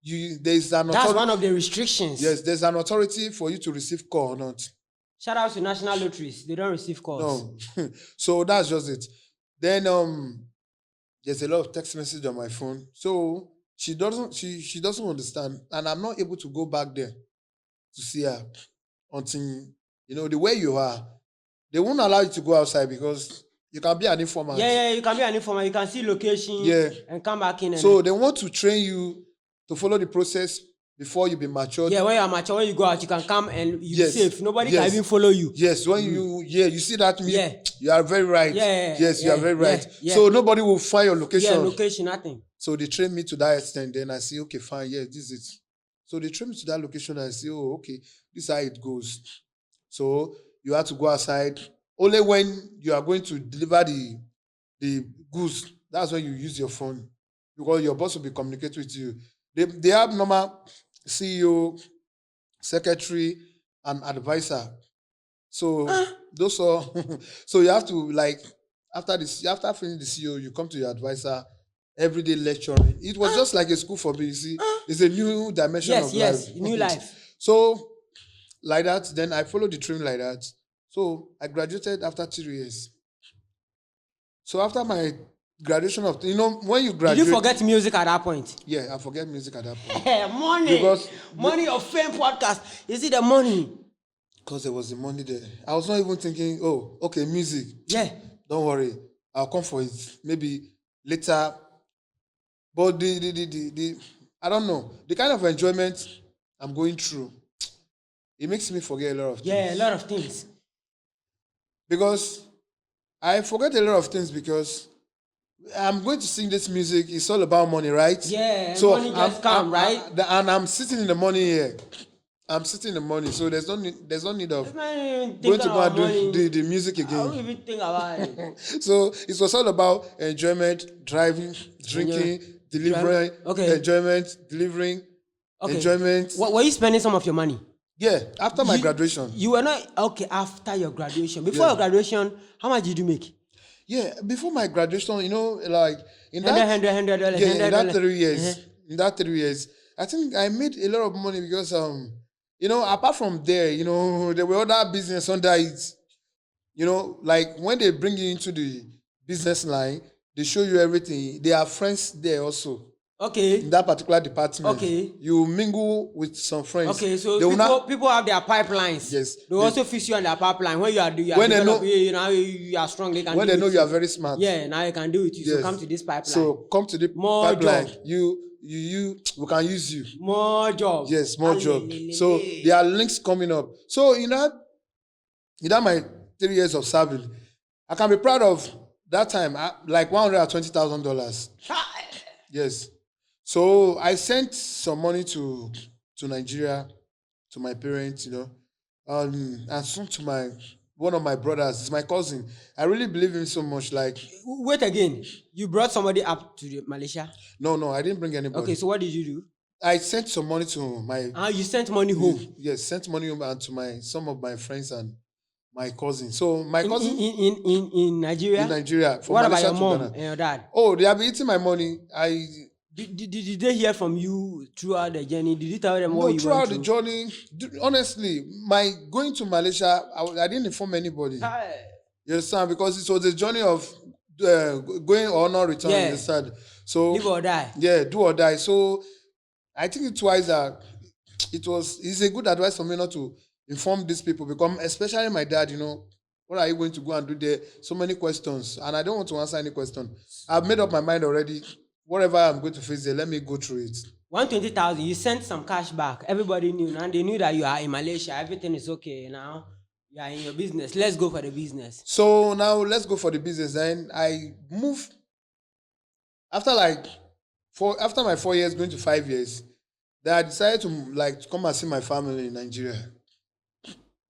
There's an authority. That's one of the restrictions. Yes, there's an authority for you to receive call or not. Shout out to National Lotteries. They don't receive calls. No. So that's just it. Then there's a lot of text message on my phone. So she doesn't understand. And I'm not able to go back there to see her until the way you are. They won't allow you to go outside because you can be an informant. Yeah, you can be an informant. You can see location and come back in. So they want to train you to follow the process before you be matured. Yeah, when you are mature, when you go out, you can come and you be safe. Nobody can even follow you. Yes, when you see that you are very right. You are very right. Yeah. So nobody will find your location. Yeah, location, nothing. So they train me to that extent. Then I say, okay, fine, this is it. So they train me to that location and I say, oh, okay, this is how it goes. So you have to go outside. Only when you are going to deliver the goods, that's when you use your phone. Because your boss will be communicating with you. They have normal CEO, secretary, and advisor. So those are so you have to after finishing the CEO, you come to your advisor, everyday lecturing. It was just like a school for me. You see, it's a new dimension of life. Yes, new life. So like that, then I followed the training like that. So I graduated after 3 years. So after my graduation when you graduate. Did you forget music at that point? Yeah, I forget music at that point. Money. Because Money or Fame podcast. Is it the money? Because there was the money there. I was not even thinking, oh, okay, music. Yeah. Don't worry. I'll come for it. Maybe later. But the I don't know. The kind of enjoyment I'm going through, it makes me forget a lot of things. Yeah, a lot of things. Because I forget a lot of things because I'm going to sing this music. It's all about money, right? Yeah, so money just come, right? And I'm sitting in the money here. I'm sitting in the money, so there's no need of going to go and do the music again. I don't even think about it. So it was all about enjoyment, driving, drinking, delivering, enjoyment, delivering, enjoyment. Were you spending some of your money? Yeah, after my graduation. You were not after your graduation. Before your graduation, how much did you make? Yeah, before my graduation, like in $100. In that 3 years, I think I made a lot of money because apart from there, there were other business under it. Like when they bring you into the business line, they show you everything. They are friends there also. Okay. In that particular department. Okay. You mingle with some friends. Okay, so people have their pipelines. Yes. They also fix you on their pipeline. When you are you are strong, they can when they know you are very smart. Yeah, now you can do it. So come to this pipeline. So come to the pipeline. Job. We can use you. More job. Yes, more job. So there are links coming up. So in that my 3 years of serving, I can be proud of that time, like $120,000. Yes. So I sent some money to Nigeria, to my parents, and some to one of my brothers. It's my cousin. I really believe him so much. Like, wait again. You brought somebody up to Malaysia? No, I didn't bring anybody. Okay, so what did you do? I sent some money to my. You sent money home? Yes, sent money home and to some of my friends and my cousin. So my cousin in Nigeria. In Nigeria. What about your mom and your dad? Oh, they have been eating my money. Did they hear from you throughout the journey? Did you tell them what you went throughout through? the journey, honestly, my going to Malaysia, I didn't inform anybody. You understand? Because it was a journey of going or not return. You understand? So live or die. Yeah, do or die. So I think it's wise that it's a good advice for me not to inform these people because especially my dad, what are you going to go and do there? So many questions. And I don't want to answer any question. I've made up my mind already. Whatever I'm going to face there, let me go through it. 120,000, you sent some cash back. Everybody knew, and they knew that you are in Malaysia. Everything is okay now. You are in your business. Let's go for the business. So now let's go for the business. Then I moved after my 4 years, going to 5 years. Then I decided to come and see my family in Nigeria.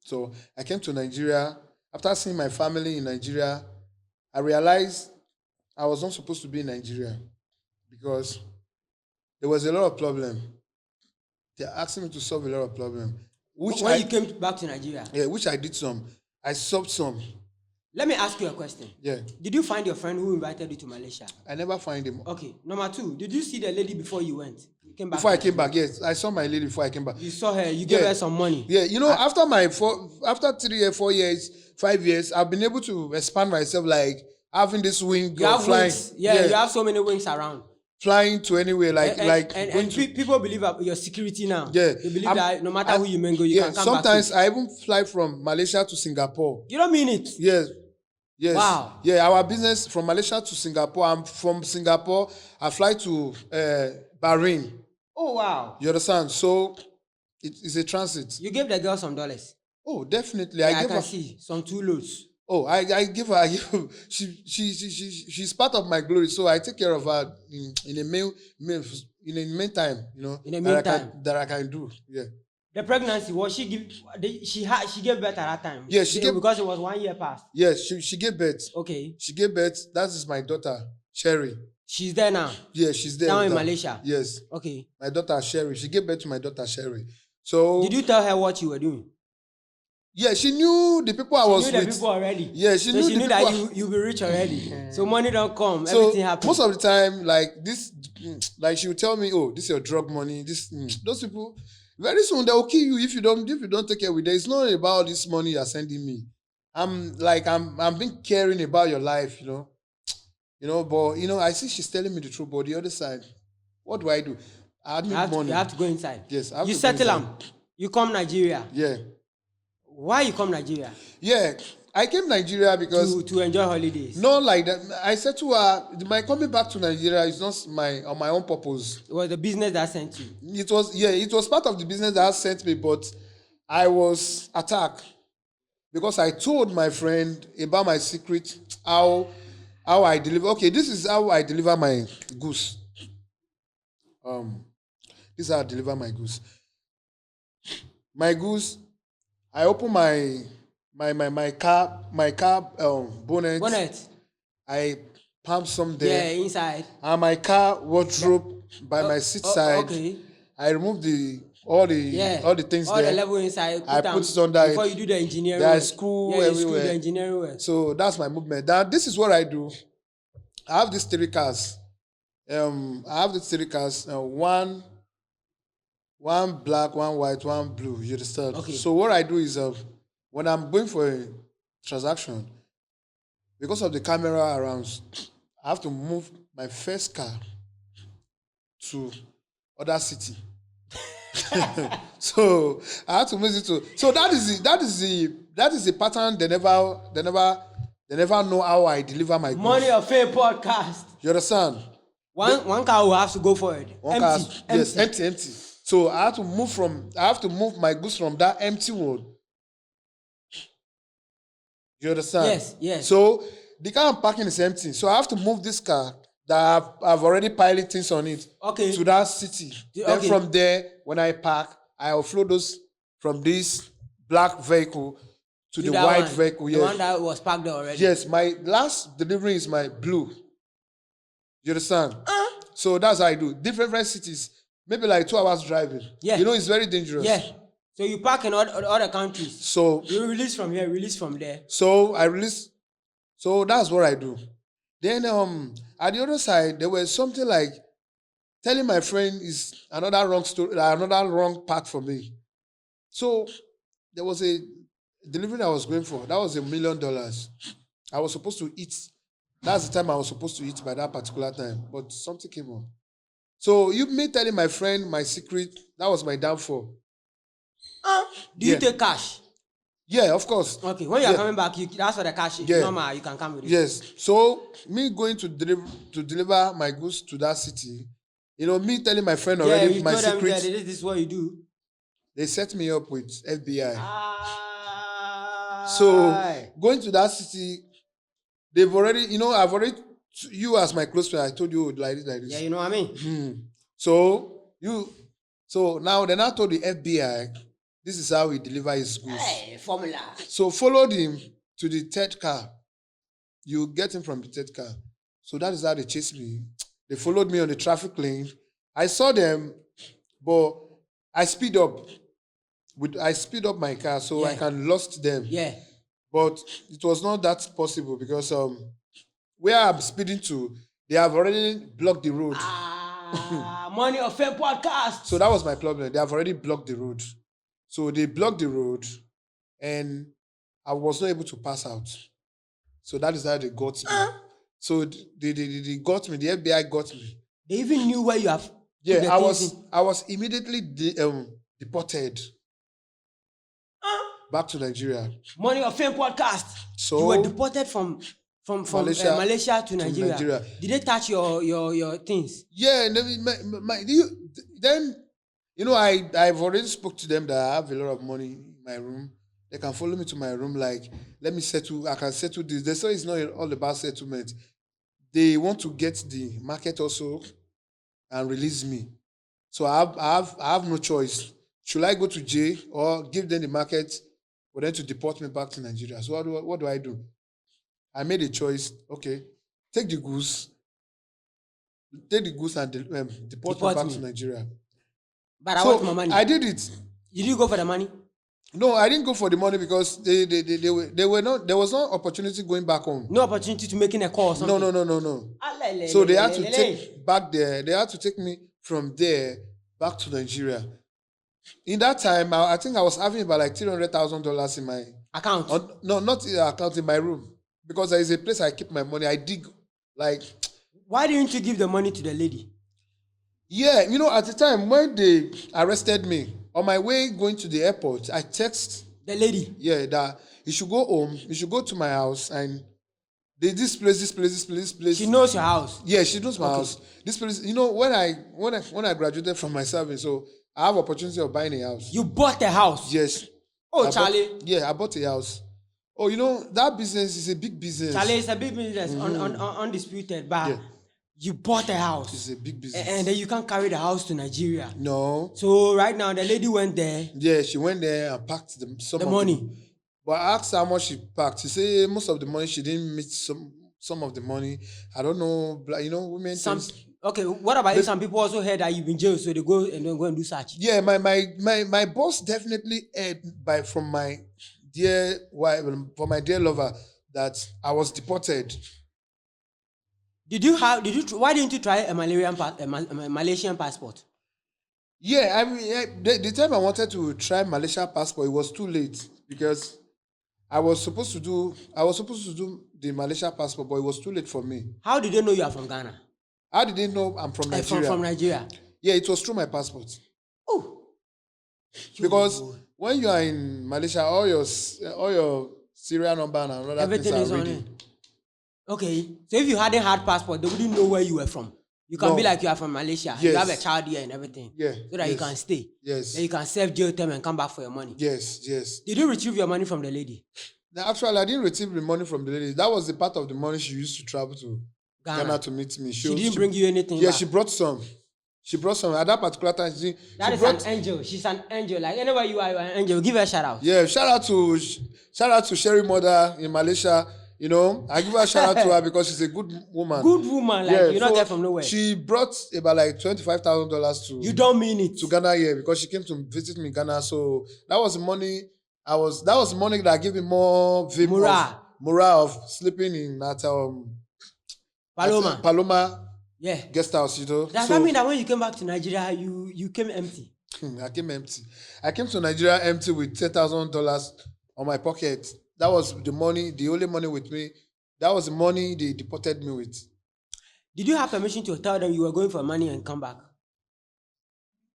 So I came to Nigeria. After seeing my family in Nigeria, I realized I was not supposed to be in Nigeria. Because there was a lot of problem. They asked me to solve a lot of problem. When you came back to Nigeria? Yeah, which I did some. I solved some. Let me ask you a question. Yeah. Did you find your friend who invited you to Malaysia? I never find him. Okay. Number 2, did you see the lady before you went? You came back. Before I came back, yes. I saw my lady before I came back. You saw her, you gave her some money. Yeah, after after 3 years, 4 years, 5 years, I've been able to expand myself, like having this wing You have flying. wings. Yeah, you have so many wings around. Flying to anywhere, and people believe your security now. Yeah. They believe that no matter who you mango, you can come sometimes back. I even fly from Malaysia to Singapore. You don't mean it? Yes. Yes. Wow. Yeah, our business from Malaysia to Singapore. I'm from Singapore. I fly to Bahrain. Oh, wow. You understand? So it's a transit. You gave the girl some dollars. Oh, definitely. Yeah, I I give can her. see some 2 loads. Oh, I give her. She's part of my glory. So I take care of her in the meantime. In the meantime. that I can do. Yeah. The pregnancy, was she gave birth at that time? Yeah, she gave, because it was 1 year past. Yes, she gave birth. Okay. She gave birth. That is my daughter, Sherry. She's there now. Yeah, she's there. Now in Malaysia. Yes. Okay. My daughter Sherry. She gave birth to my daughter Sherry. So did you tell her what you were doing? Yeah, she knew the people I was with. She knew the people already. Yeah, she knew that you'll be rich already. So money don't come. So everything happens. Most of the time, like she would tell me, "Oh, this is your drug money." Those people, very soon they will kill you if you don't take care with it. It's not about this money you're sending me. I'm being caring about your life, But I see she's telling me the truth. But the other side, what do? I need money. You have to go inside. Yes, you settle them. You come Nigeria. Yeah. Why you come Nigeria? Yeah, I came Nigeria because to enjoy holidays. Not like that. I said to her, my coming back to Nigeria is not on my own purpose. It was the business that sent you. It was part of the business that sent me, but I was attacked because I told my friend about my secret, how I deliver. Okay, this is how I deliver my goose. This is how I deliver my goose. My goose. I open my car bonnet. I pump some there. Yeah, inside. And my car wardrobe by my seat side. Okay. I remove all the things all there. All the level inside. I put it under before you do the engineering. There's screw everywhere. The engineering work. So that's my movement. Now this is what I do. I have these 3 cars. One black, one white, one blue. You understand? Okay. So what I do is when I'm going for a transaction, because of the camera around, I have to move my first car to other city. So I have to move it to. So that is the pattern. They never know how I deliver my goods. MoneyOrFame podcast. You understand? One car will have to go for it. Empty. So I have to move my goods from that empty road. You understand? Yes. So the car I'm parking is empty. So I have to move this car that I've already piled things on it to that city. Then from there, when I park, I offload those from this black vehicle to the white vehicle. The one that was parked there already. Yes, my last delivery is my blue. You understand? So that's how I do. Different cities. Maybe like 2 hours driving. Yeah. It's very dangerous. Yeah. So you park in other countries. So you release from here, release from there. So I release. So that's what I do. Then at the other side, there was something like telling my friend is another wrong story, another wrong path for me. So there was a delivery I was going for. That was $1 million. I was supposed to eat. That's the time I was supposed to eat by that particular time. But something came up. So me telling my friend my secret, that was my downfall. Do you take cash? Yeah, of course. Okay, when you're coming back, that's what the cash is. Normal, you can come with it. Yes. So me going to deliver my goods to that city, me telling my friend already my secret. This is what you do. They set me up with FBI. So going to that city, they've already, I've already, you as my close friend, I told you like this. Yeah, you know what I mean? So now they now told the FBI, this is how he deliver his goods. Hey, formula. So followed him to the 3rd car. You get him from the 3rd car. So that is how they chased me. They followed me on the traffic lane. I saw them, but I speed up my car so I can lost them. Yeah. But it was not that possible because where I'm speeding to, they have already blocked the road. Money or Fame podcast. So that was my problem. They have already blocked the road. So they blocked the road and I was not able to pass out. So that is how they got me. So they got me. The FBI got me. They even knew where you have. Yeah, I was immediately deported back to Nigeria. Money or Fame podcast. So you were deported from Malaysia to Nigeria. Did they touch your things? Yeah, and then I've already spoke to them that I have a lot of money in my room. They can follow me to my room. Like, let me settle. I can settle this. They say it's not all about settlement. They want to get the market also and release me. So I have no choice. Should I go to jail or give them the market for them to deport me back to Nigeria? So what do I do? I made a choice. Okay, take the goose and deport me back to Nigeria. But I want my money. I did it. You didn't go for the money? No, I didn't go for the money because they were not. There was no opportunity going back home. No opportunity to making a call or something. No. So they had to take back there. They had to take me from there back to Nigeria. In that time, I think I was having about like $300,000 in my account. No, not in the account, in my room, because there is a place I keep my money. I dig like. Why didn't you give the money to the lady? Yeah, at the time when they arrested me, on my way going to the airport, I text the lady. Yeah, that you should go home. You should go to my house and this place. She knows your house. Yeah, she knows my house. This place. When I graduated from my service, so I have opportunity of buying a house. You bought a house? Yes. Oh, Charlie. I bought a house. Oh, that business is a big business. Charlie, it's a big business, undisputed, but. Yeah. You bought a house. It's a big business. And then you can't carry the house to Nigeria. No. So right now, the lady went there. Yeah, she went there and packed some of the money. But I asked her how much she packed. She said most of the money, she didn't meet some of the money. I don't know, women. Okay, what about if some people also heard that you've been jailed, so they go and do search? Yeah, my boss definitely heard from my dear wife, from my dear lover, that I was deported. Why didn't you try a Malaysian passport? Yeah, the time I wanted to try Malaysian passport, it was too late because I was supposed to do the Malaysian passport, but it was too late for me. How did they know you are from Ghana? How did they know I'm from Nigeria? From Nigeria. Yeah, it was through my passport. Oh. Because when you are in Malaysia, all your serial number and other everything things is are on ready. it. Okay, so if you hadn't had passport, they wouldn't know where you were from. You can be like you are from Malaysia. Yes. You have a child here and everything. Yeah. So that you can stay. Yes. Then you can serve jail term and come back for your money. Yes. Did you retrieve your money from the lady? No, actually, I didn't retrieve the money from the lady. That was the part of the money she used to travel to Ghana to meet me. She didn't bring you anything Yeah, back. She brought some. At that particular time, that is an angel. She's an angel. Like anywhere you are an angel. Give her a shout out. Yeah, shout out to Sherry Mother in Malaysia. I give her a shout out to her because she's a good woman. Good woman, like you're not there from nowhere. She brought about like $25,000 to. You don't mean it. To Ghana here because she came to visit me in Ghana. So that was the money. That was the money that gave me more morale of sleeping in that Paloma. Yeah. Guest house, Does that mean that when you came back to Nigeria, you came empty? I came empty. I came to Nigeria empty with $10,000 on my pocket. That was the money, the only money with me. That was the money they deported me with. Did you have permission to tell them you were going for money and come back?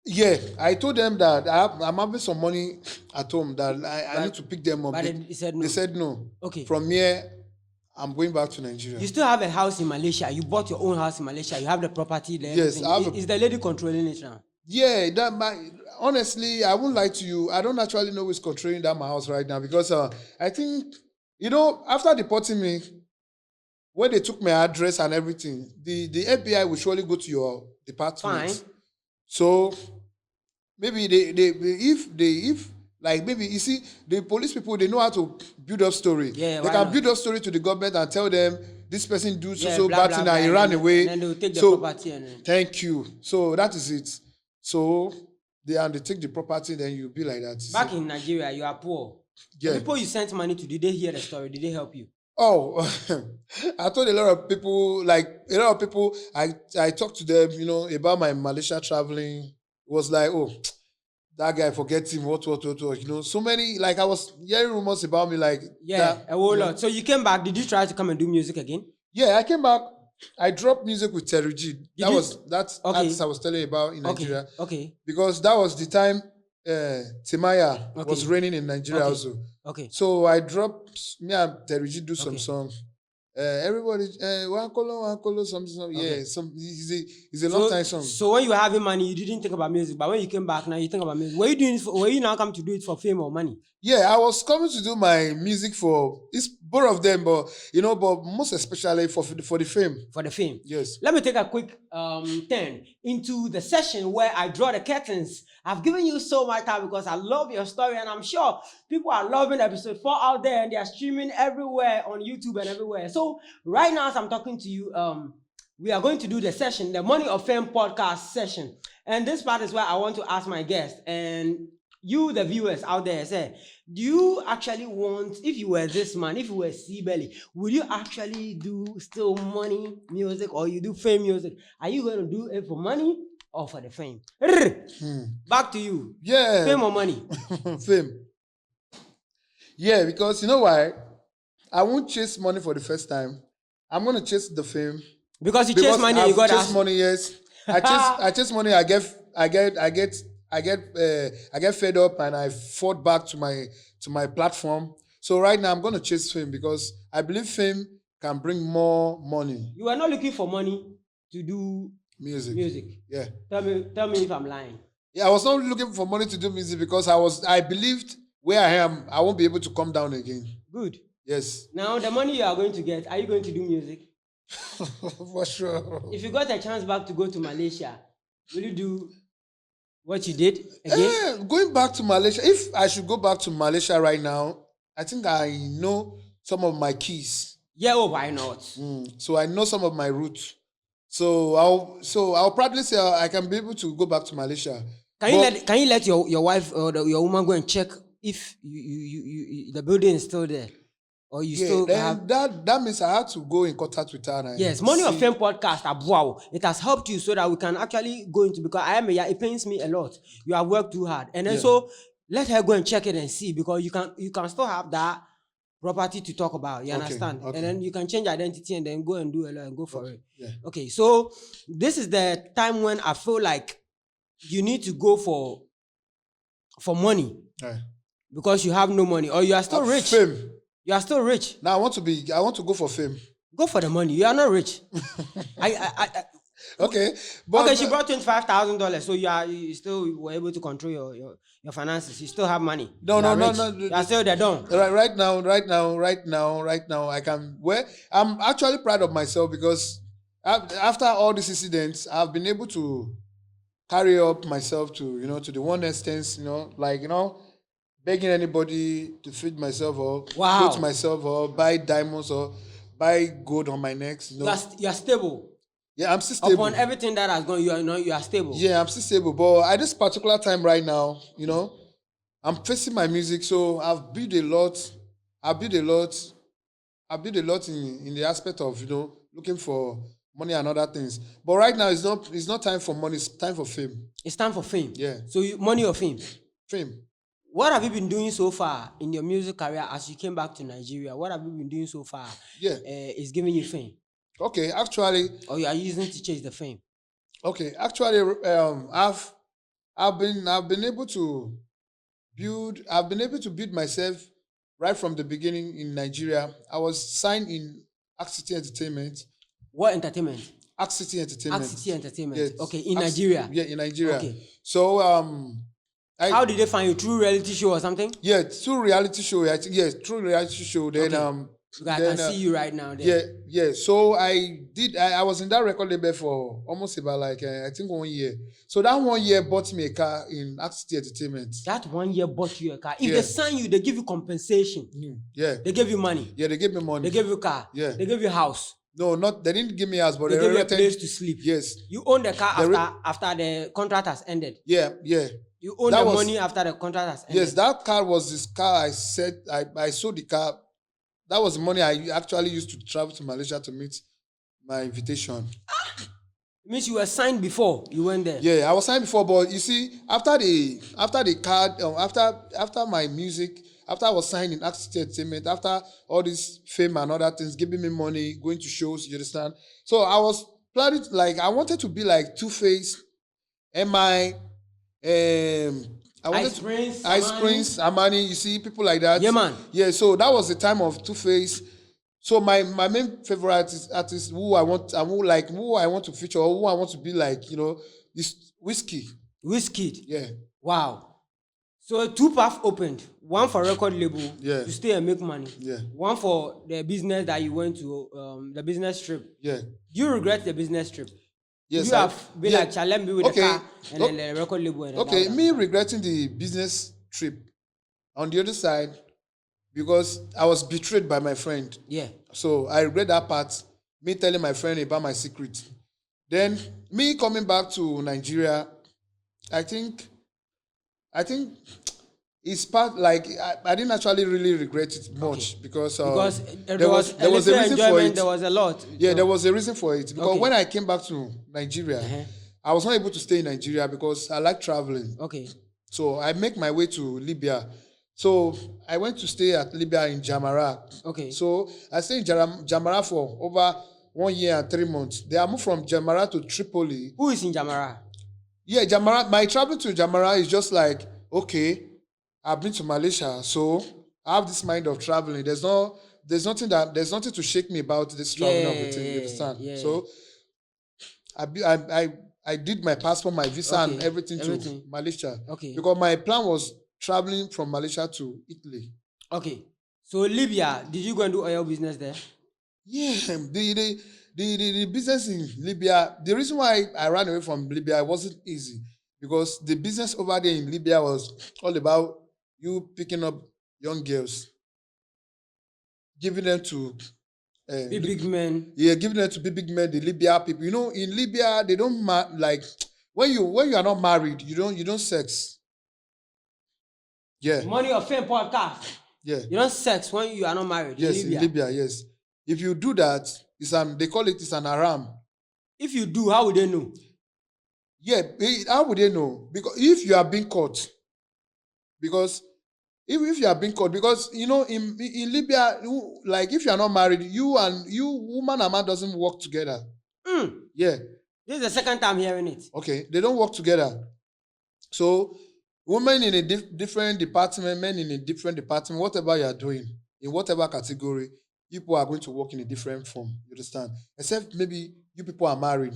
Yeah, I told them that I'm having some money at home that I need to pick them up. But they said no. They said no. Okay. From here, I'm going back to Nigeria. You still have a house in Malaysia. You bought your own house in Malaysia. You have the property there. Yes. Is the lady controlling it now? Yeah, honestly, I won't lie to you. I don't actually know who's controlling that my house right now because I think, after deporting me, when they took my address and everything, the FBI will surely go to your department. Fine. So maybe if maybe you see the police people, they know how to build up story. Yeah, they can build up story to the government and tell them this person do so bad thing and he ran away. And then they will take the property and thank you. So that is it. So they take the property, then you'll be like that. Back in Nigeria, you are poor. The Yeah. people you sent money to, did they hear the story? Did they help you? Oh, I told a lot of people, like a lot of people, I talked to them, about my Malaysia traveling. It was like, oh, that guy, forget him, what, so many, like I was hearing rumors about me, like Yeah, that, a whole you know. lot. So you came back. Did you try to come and do music again? Yeah, I came back. I dropped music with Terry G. That you? was that Okay. artist I was telling you about in Nigeria. Okay. Because that was the time Timaya Okay. was reigning in Nigeria Okay. also. Okay. So I dropped, me and Terry G do some Okay. songs. Everybody, one color, something. Okay. Yeah, it's a long time song. So when you were having money, you didn't think about music, but when you came back, now you think about music. Were you doing? Were you now come to do it for fame or money? Yeah, I was coming to do my music for it's both of them, but but most especially for the fame. For the fame. Yes. Let me take a quick turn into the session where I draw the curtains. I've given you so much time because I love your story, and I'm sure people are loving episode 4 out there, and they are streaming everywhere on YouTube and everywhere. So right now, as I'm talking to you, we are going to do the session, the Money or Fame podcast session. And this part is where I want to ask my guest and you, the viewers out there, say, do you actually want, if you were this man, if you were C-Belly, would you actually do still money music or you do fame music? Are you going to do it for money or for the fame? Back to you. Yeah. Fame or money? Fame. Yeah, because you know why? I won't chase money for the first time. I'm gonna chase the fame. Because you chase money, you got chase money. Yes, I chase money. I get fed up, and I fought back to my platform. So right now, I'm gonna chase fame because I believe fame can bring more money. You are not looking for money to do music. Yeah. Tell me if I'm lying. Yeah, I was not looking for money to do music because I believed where I am, I won't be able to come down again. Good. Yes. Now the money you are going to get, are you going to do music? For sure. If you got a chance back to go to Malaysia, will you do what you did again? Going back to Malaysia, if I should go back to Malaysia right now, I think I know some of my keys. Yeah, oh, why not? So I know some of my roots. So I'll probably say I can be able to go back to Malaysia. Can you let your wife or your woman go and check if you the building is still there? Or you still have... that means I had to go in contact with her. Yes, Money or Fame podcast, Abuao. It has helped you so that we can actually go into, because it pains me a lot. You have worked too hard. And then so let her go and check it and see, because you can still have that property to talk about. You understand? Okay. And then you can change identity and then go and do a lot and go for it. Yeah. Okay, so this is the time when I feel like you need to go for money. Right. Because you have no money, or you are still rich. Fame. You are still rich. Now I want to go for fame. Go for the money. You are not rich. Okay. She brought $25,000, so you still were able to control your finances. You still have money. No. You are still there, done. Right now, I can. Well, I'm actually proud of myself because after all these incidents, I've been able to carry up myself to to the one extent, begging anybody to feed myself or clothe myself or buy diamonds or buy gold on my neck. You are stable. Yeah, I'm still stable. Upon everything that has gone, you are stable. Yeah, I'm still stable. But at this particular time right now, I'm facing my music. So I've built a lot. I built a lot in the aspect of, looking for money and other things. But right now, it's not time for money. It's time for fame. It's time for fame. Yeah. So money or fame? Fame. What have you been doing so far in your music career as you came back to Nigeria? What have you been doing so far? Yeah. Is giving you fame. Okay, actually. Or you are using to chase the fame. Okay, actually, I've been able to build myself right from the beginning in Nigeria. I was signed in Act City Entertainment. What entertainment? Act City Entertainment. Act City Entertainment. Yes. Okay, in Nigeria. Yeah, in Nigeria. Okay. So how did they find you? Through reality show or something? Yeah, through reality show. Through reality show. Then I can see you right now. Then. Yeah. So I was in that record label for almost about I think 1 year. So that 1 year bought me a car in Act City Entertainment. That 1 year bought you a car. If they sign you, they give you compensation. Yeah. They give you money. Yeah, they give me money. They give you car. Yeah. They give you house. No, not they didn't give me house, but They they gave you a rented. place to sleep. Yes. You own the car They after the contract has ended. Yeah, yeah. You own That the was- money after the contract has ended. Yes, that car was this car I said I sold the car. That was the money I actually used to travel to Malaysia to meet my invitation. It means you were signed before you went there. Yeah, I was signed before, but you see, after the card, after my music, after I was signed in Artist Entertainment, after all this fame and other things, giving me money, going to shows, you understand? So I was planning, like, I wanted to be like Two-Face, MI, I wanted Ice Prince, Ice Amani. Prince, Amani, you see, people like that. Yeah, man. Yeah, so that was the time of Two-Face. So my main favorite artist who I want to feature or who I want to be like, is Whiskey. Wizkid. Yeah. Wow. So two paths opened. One for record label Yeah. to stay and make money. Yeah. One for the business that you went to, the business trip. Yeah. Do you regret the business trip? Yes. You have been like challenge me with Okay. the car and then the record label. And Okay, all me that. regretting the business trip. On the other side, because I was betrayed by my friend. Yeah. So I regret that part. Me telling my friend about my secret. Then me coming back to Nigeria, I think it's part like I didn't actually really regret it much because There was a reason for enjoyment, it. there was a lot. Yeah, there was a reason for it because Okay. when I came back to Nigeria, I was not able to stay in Nigeria because I like traveling. Okay. So I make my way to Libya. So I went to stay at Libya in Jamara. Okay. So I stayed in Jamara for over 1 year and 3 months. Then I moved from Jamara to Tripoli. Who is in Jamara? Yeah, Jamara. My travel to Jamara is just like, okay, I've been to Malaysia, so I have this mind of traveling. There's nothing to shake me about this traveling of the thing. You understand? Yeah. So I did my passport, my visa, and Okay, everything everything. to Malaysia. Okay. Because my plan was traveling from Malaysia to Italy. Okay. So Libya, did you go and do oil business there? Yeah, the business in Libya, the reason why I ran away from Libya, it wasn't easy because the business over there in Libya was all about you picking up young girls, giving them to Big men. yeah, giving them to big men, the Libya people. You know, in Libya they don't like when you are not married, you don't sex. Yeah, MoneyOrFame podcast. yeah. You don't sex when you are not married. Yes, in Libya. in Libya, yes. If you do that, they call it's an haram. If you do, how would they know? Yeah, how would they know? Because if you are being caught, because if you are being caught, because in Libya, like if you are not married, you woman and man doesn't work together. Yeah, This is the second time hearing it. okay, they don't work together. So women in a different department, men in a different department, whatever you are doing, in whatever category, people are going to work in a different form. You understand? Except maybe you people are married.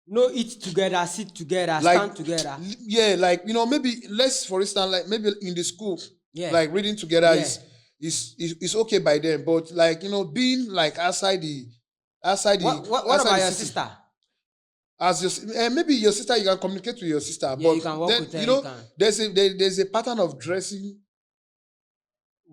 No, eat together, sit together, Like, stand together. Yeah, like maybe let's for instance, like maybe in the school, Yeah. like reading together Yeah. is okay by them, but like being like outside the What outside about the your city, sister? as maybe your sister, you can communicate with your sister, Yeah, but you can work then with her, you can. there's a pattern of dressing.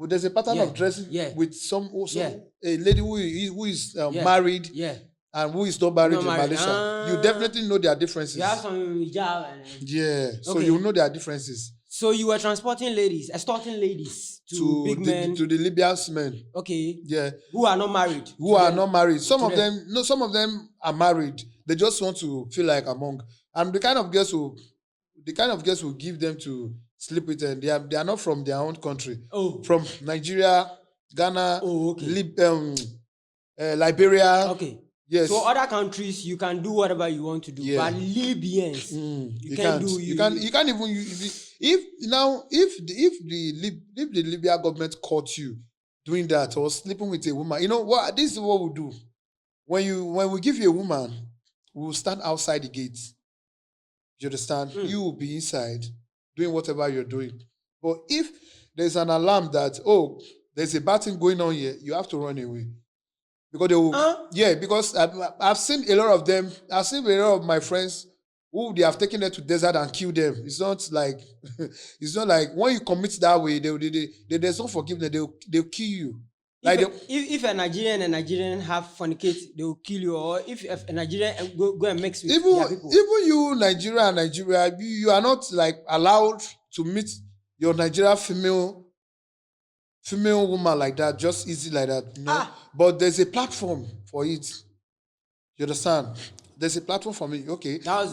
There's a pattern Yeah, of dressing yeah. with some also Yeah. a lady who is Yeah. married Yeah. and who is not married Not in married. Malaysia. You definitely know their differences. You have some hijab. Yeah, so Okay. you know their differences. So you were transporting ladies, escorting ladies to big men. to the Libyan men. Okay. Yeah, Who are not married. who are not married. Some to of them, no, some of them are married. They just want to feel like among. And the kind of girls who give them to sleep with them, they are not from their own country. Oh. From Nigeria, Ghana, Oh, okay. Liberia. Okay. Yes. So other countries you can do whatever you want to do, Yeah. but Libyans you can't can't. do. You can't even. If the Libya government caught you doing that or sleeping with a woman, you know what? This is what we do. When we give you a woman, we will stand outside the gates. You understand? You will be inside doing whatever you're doing. But if there's an alarm that there's a bad thing going on here, you have to run away. Because they will, yeah, because I've seen a lot of them. I've seen a lot of my friends who they have taken them to desert and killed them. It's not like when you commit that way, there's no forgiveness. They'll kill you. Like If a Nigerian and Nigerian have fornicate, they will kill you. Or if a Nigerian go and mix with their people. even you Nigeria, you are not like allowed to meet your Nigeria female woman like that, just easy like that, you know. But there's a platform for it. You understand? There's a platform for me. Okay. Now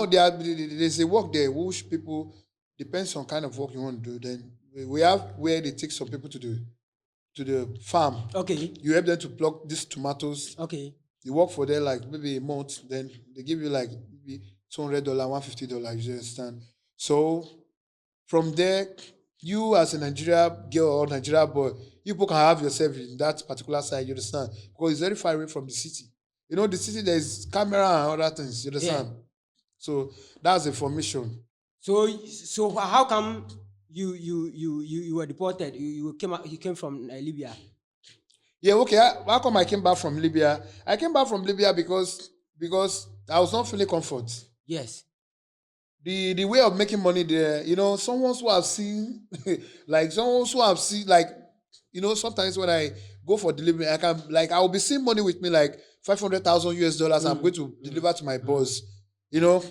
there's a work there which people depends on kind of work you want to do. Then we have where they take some people to the farm. Okay. You help them to pluck these tomatoes. Okay. You work for them like maybe a month, then they give you like maybe $200, $150, you understand? So from there, you as a Nigeria girl or Nigeria boy, you people can have yourself in that particular side, you understand? Because it's very far away from the city. You know, the city there's camera and other things, you understand? Yeah. So that's the formation. So how come you were deported? You came from Libya. Yeah, okay. How come I came back from Libya? I came back from Libya because I was not feeling comfort. Yes. The way of making money there, you know, someone who have seen, like, you know, sometimes when I go for delivery, I will be seeing money with me like $500,000 I'm going to deliver to my boss, you know,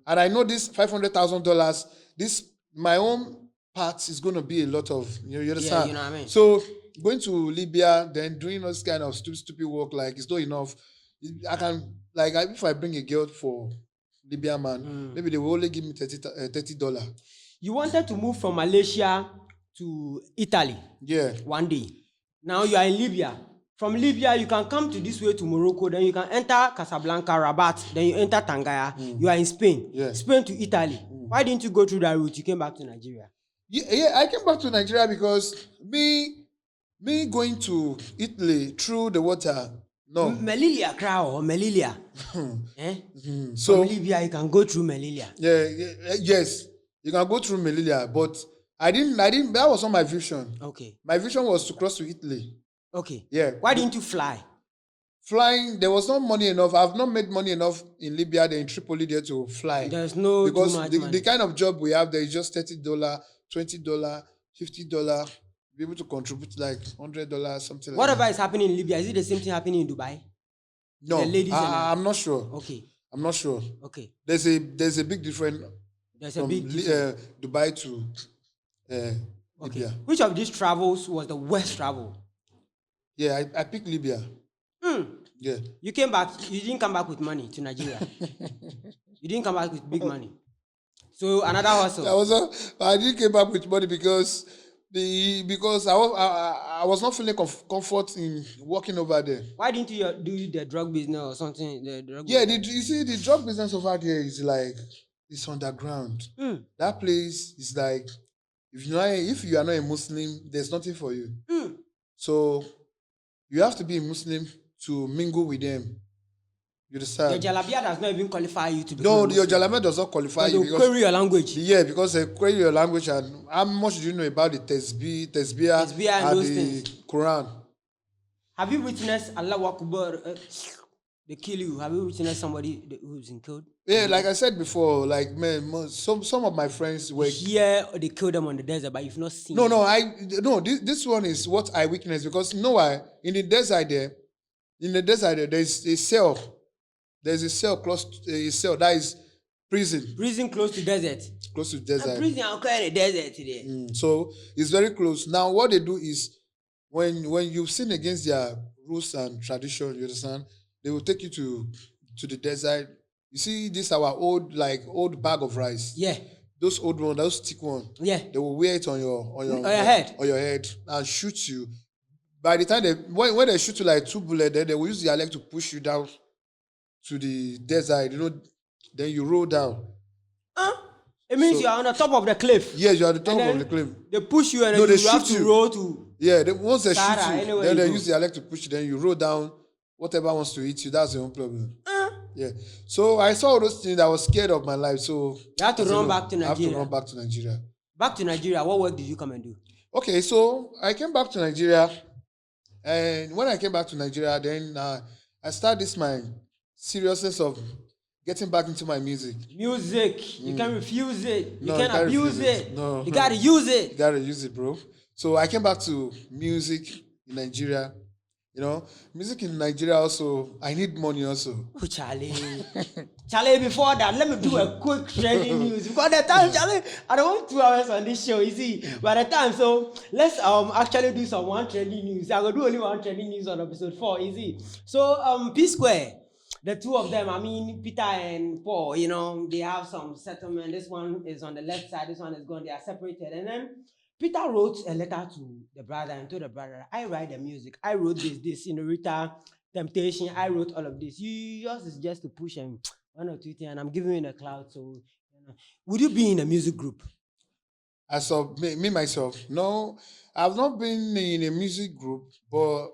and I know this $500,000, my own part is going to be a lot of, you understand? Yeah, you know what I mean? So going to Libya, then doing all this kind of stupid work, like it's not enough. I can, like, if I bring a girl for Libya man, maybe they will only give me $30. You wanted to move from Malaysia to Italy. Yeah. One day. Now you are in Libya. From Libya, you can come to this way to Morocco, then you can enter Casablanca, Rabat, then you enter Tangaya. You are in Spain. Yeah. Spain to Italy. Why didn't you go through that route? You came back to Nigeria. Yeah, I came back to Nigeria because me going to Italy through the water. No. Melilla crowd or Melilla. So from Libya, you can go through Melilla. Yes, you can go through Melilla, but I didn't. That was not my vision. Okay. My vision was to cross to Italy. Okay. Yeah. Why didn't you fly? Flying, there was not money enough. I've not made money enough in Libya, there in Tripoli there to fly. There's no because too much the, money. the kind of job we have there is just $30, $20, $50. Be able to contribute like $100, something like Whatever that. is happening in Libya, is it the same thing happening in Dubai? No, I'm not sure. Okay. I'm not sure. Okay. There's a big difference. There's a big difference. Dubai to Libya. Which of these travels was the worst travel? Yeah, I picked Libya. Yeah. You came back. You didn't come back with money to Nigeria. You didn't come back with big money. So another hustle. I didn't come back with money because I was not feeling comfort in working over there. Why didn't you do the drug business or something? You see, the drug business over there is like, it's underground. That place is like, if you are not a Muslim, there's nothing for you. So you have to be a Muslim to mingle with them. You understand? Your jalabia does not even qualify you to be. No, your jalabia does not qualify you because query your language. Yeah, because they query your language. And how much do you know about the tasbih and the things. Quran? Have you witnessed Allah Akbar? They kill you. Have you witnessed somebody who's been killed? Yeah, like I said before, like man, some of my friends were here. They killed them on the desert, but you've not seen. No. This one is what I witnessed because you know why? In the desert there, there's a cell. There's a cell close to a cell that is prison. Prison close to desert. Close to desert. And prison are in the desert today. So it's very close. Now what they do is when you sin against their rules and tradition, you understand, they will take you to the desert. You see, this our old bag of rice. Yeah. Those old ones, those thick ones. Yeah. They will wear it on your head. On your head and shoot you. By the time when they shoot you like 2 bullets, then they will use their leg to push you down to the desert, you know, then you roll down. It means you are on the top of the cliff. Yes, you are on the top of the cliff. They push you and then you have to roll to. Yeah, once they shoot you, then they use their leg to push you, then you roll down. Whatever wants to eat you, that's your own problem. Yeah. So I saw all those things. I was scared of my life. So you have to run back to Nigeria. I have to run back to Nigeria. Back to Nigeria, what work did you come and do? Okay, so I came back to Nigeria. And when I came back to Nigeria, then I started my seriousness of getting back into my music. Music. You can't refuse it. You No, can't abuse it. No. You gotta use it. You gotta use it, bro. So I came back to music in Nigeria. You know, music in Nigeria also. I need money also. Oh, Charlie. Charlie, before that, let me do a quick trending news. Because the time, Charlie, I don't want 2 hours on this show, you see. By the time, so let's actually do some one trending news. I'm gonna do only one trending news on episode 4, you see. So P Square, the two of them, I mean Peter and Paul, you know, they have some settlement. This one is on the left side, this one is gone, they are separated. And then Peter wrote a letter to the brother and told the brother, I write the music. I wrote this, Rita, Temptation. I wrote all of this. Yours is just to push and one or two things, and I'm giving you in the cloud. So, you know. Would you be in a music group? As of me myself, no, I've not been in a music group, but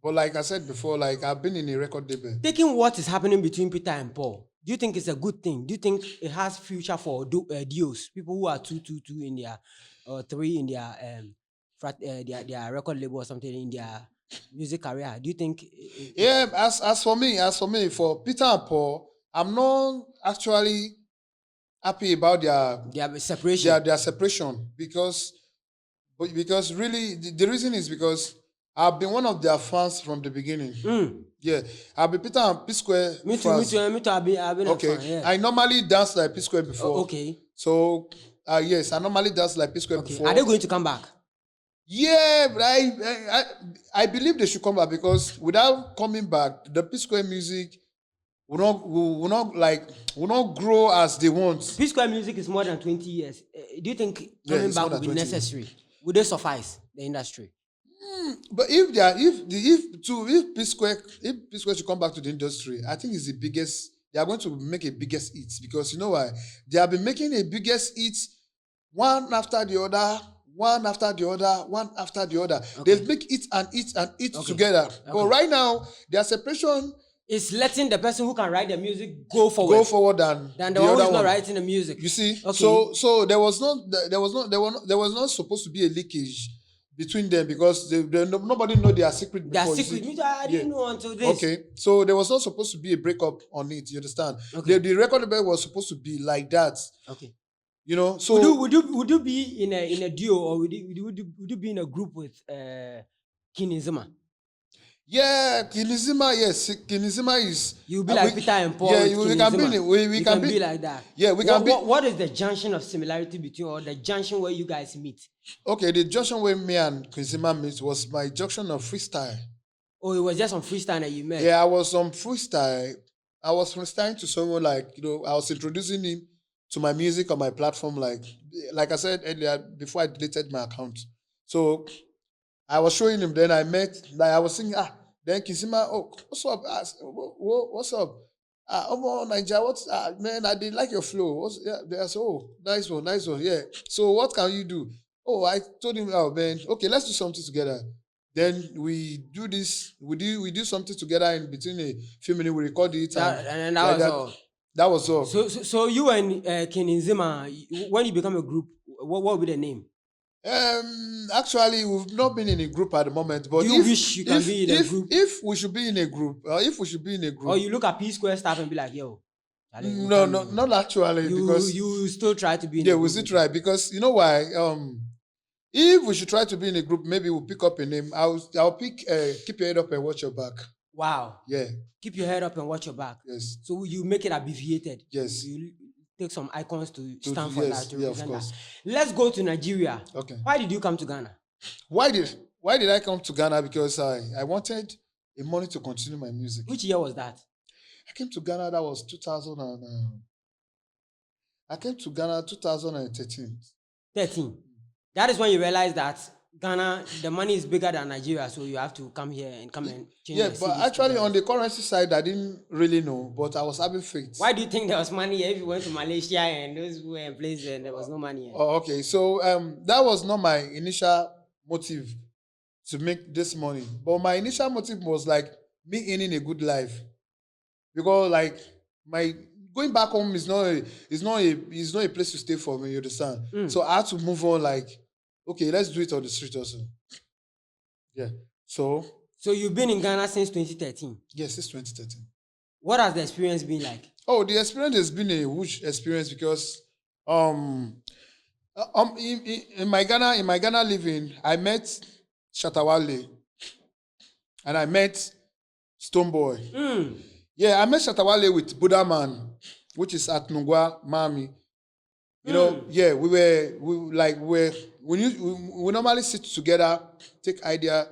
like I said before, like I've been in a record label. Taking what is happening between Peter and Paul, do you think it's a good thing? Do you think it has future for duos, people who are 2 in their or 3 in their their record label or something in their music career? Do you think? Yeah, as for me, for Peter and Paul, I'm not actually happy about their separation? their separation because really the reason is because I've been one of their fans from the beginning. Yeah, I've been Peter and P Square. Me too. I've been okay. A fan, yeah. I normally dance like P Square before. Okay. So yes, I normally dance like P Square before. Are they going to come back? Yeah, but I believe they should come back because without coming back, the P Square music will not grow as they want. P Square music is more than 20 years. Do you think coming it's back more would than be 20 years. necessary? Would they suffice the industry? But if P Square should come back to the industry, I think it's the biggest. They are going to make a biggest hit because you know why? They have been making a biggest hit one after the other, one after the other, one after the other. Okay. They make it and it together. Okay. But right now, their separation is letting the person who can write the music go forward. than the one who's not writing the music. You see, okay. So there was not supposed to be a leakage between them because nobody know their secret before. Their secret, I didn't know until this. Okay, so there was not supposed to be a breakup on it. You understand? Okay. The record label was supposed to be like that. Okay. You know, so would you be in a duo or would you be in a group with King Zima? Yeah, Kinizima, yes. Kinizima is... You'll be like Peter and Paul. Yeah, we can be like that. Yeah, we can be... What is the junction of similarity between, or the junction where you guys meet? Okay, the junction where me and Kinizima meet was my junction of freestyle. Oh, it was just on freestyle that you met? Yeah, I was on freestyle. I was freestyling to someone like, you know, I was introducing him to my music on my platform like I said earlier, before I deleted my account. So I was showing him, then I met, like I was singing, then Kisima, oh, what's up? What's up? Nigeria, man, I didn't like your flow. They said, oh, nice one, yeah. So what can you do? Oh, I told him, oh, man, okay, let's do something together. Then we do this, we do something together in between a few minutes, we record it. And that was all. That was all. So you and King Zima, when you become a group, what will be the name? Actually, we've not been in a group at the moment. But do you wish you can be in a group? If we should be in a group, or you look at P Square stuff and be like, yo. No, not actually. Because you still try to be in a group. Yeah, we still try because you know why? If we should try to be in a group, maybe we'll pick up a name. I'll pick keep your head up and watch your back. Wow. Yeah. Keep your head up and watch your back. Yes. So you make it abbreviated. Yes. You take some icons to stand for yes, that. To yeah, represent of course. that. Let's go to Nigeria. Okay. Why did you come to Ghana? Why did I come to Ghana? Because I wanted the money to continue my music. Which year was that? I came to Ghana. That was 2000 I came to Ghana 2013. 13. That is when you realized that Ghana, the money is bigger than Nigeria, so you have to come here and change. Yeah, but actually on the currency side, I didn't really know, but I was having faith. Why do you think there was money here if you went to Malaysia and those who were in places and there was no money here? Oh, okay. So that was not my initial motive to make this money, but my initial motive was like me earning a good life, because like my going back home is not a place to stay for me. You understand? So I had to move on. Like, okay, let's do it on the street also. Yeah. So you've been in Ghana since 2013? Yes, since 2013. What has the experience been like? Oh, the experience has been a huge experience because in my Ghana living, I met Shatawale. and I met Stoneboy. Mm. Yeah, I met Shatawale with Buddha Man, which is at Nungwa, Miami. You know, yeah, we normally sit together, take idea.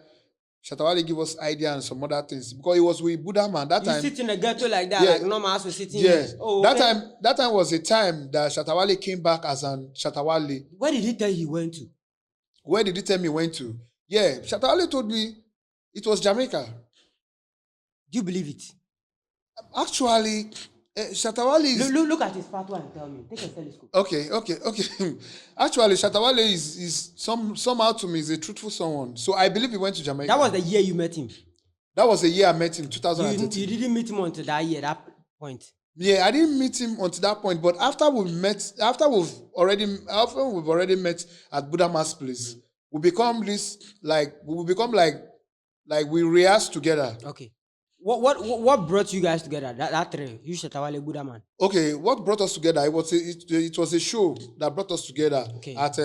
Shatawale give us idea and some other things because it was with Buddha Man that You time. sit in a ghetto like that, Yeah. like normal house was sitting Yeah, here. Oh, okay. that time was a time that Shatawale came back as an Shatawale. Where did he tell you he went to? Where did he tell me he went to? Yeah, Shatawale told me it was Jamaica. Do you believe it? Actually, Shatawale is Look at his photo and tell me. Take a telescope. okay. Actually, Shatawale is somehow to me is a truthful someone. So I believe he went to Jamaica. That was the year you met him. That was the year I met him, You 2013. didn't meet him until that year, that point. Yeah, I didn't meet him until that point. But after we've already met at Buddha Ma's place, we become like we rehearse together. Okay. What brought you guys together? That three, you Shatawale, Buddha Man. Okay, what brought us together? It was a show that brought us together Okay. at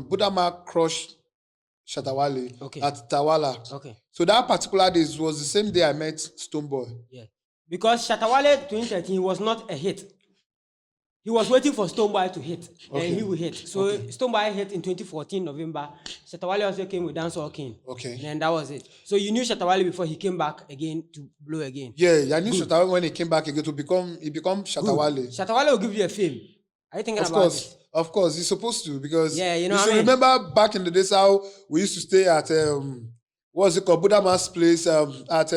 Buddha Ma Crush Shatawale Okay. at Tawala. Okay. So that particular day was the same day I met Stoneboy. Yeah. Because Shatawale 2013 was not a hit. He was waiting for Stoneboy to hit, Okay. and he will hit. So Stoneboy hit in 2014 November. Shatawale also came with Dancehall King. Okay. And that was it. So you knew Shatawale before he came back again to blow again. Yeah, I knew Shatawale when he came back again he become Shatawale. Shatawale will give you a fame. Are you thinking about it? Of course, he's supposed to because Yeah, you know you what should I mean? remember back in the days how we used to stay at what's it called, Buddha Ma's place at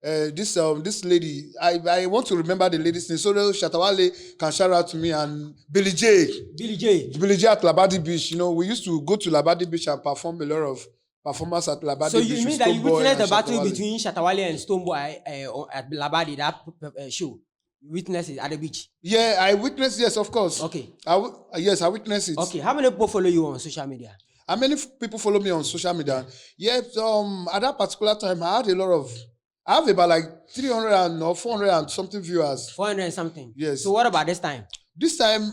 this lady. I want to remember the lady's name so that Shatawale can shout out to me and Billy J Billy J. at Labadi Beach. You know, we used to go to Labadi Beach and perform a lot of performance at Labadi So Beach. you mean with that you Stoneboy witnessed the and battle Shatawale. between Shatawale and Stoneboy at Labadi, that show? You witnessed it at the beach? Yeah, I witnessed. Yes, of course. Okay. Yes, I witnessed it. Okay. How many people follow you on social media? How many people follow me on social media? Yeah, at that particular time, I have about like 300 or 400 and something viewers. 400 and something. Yes. So what about this time? This time,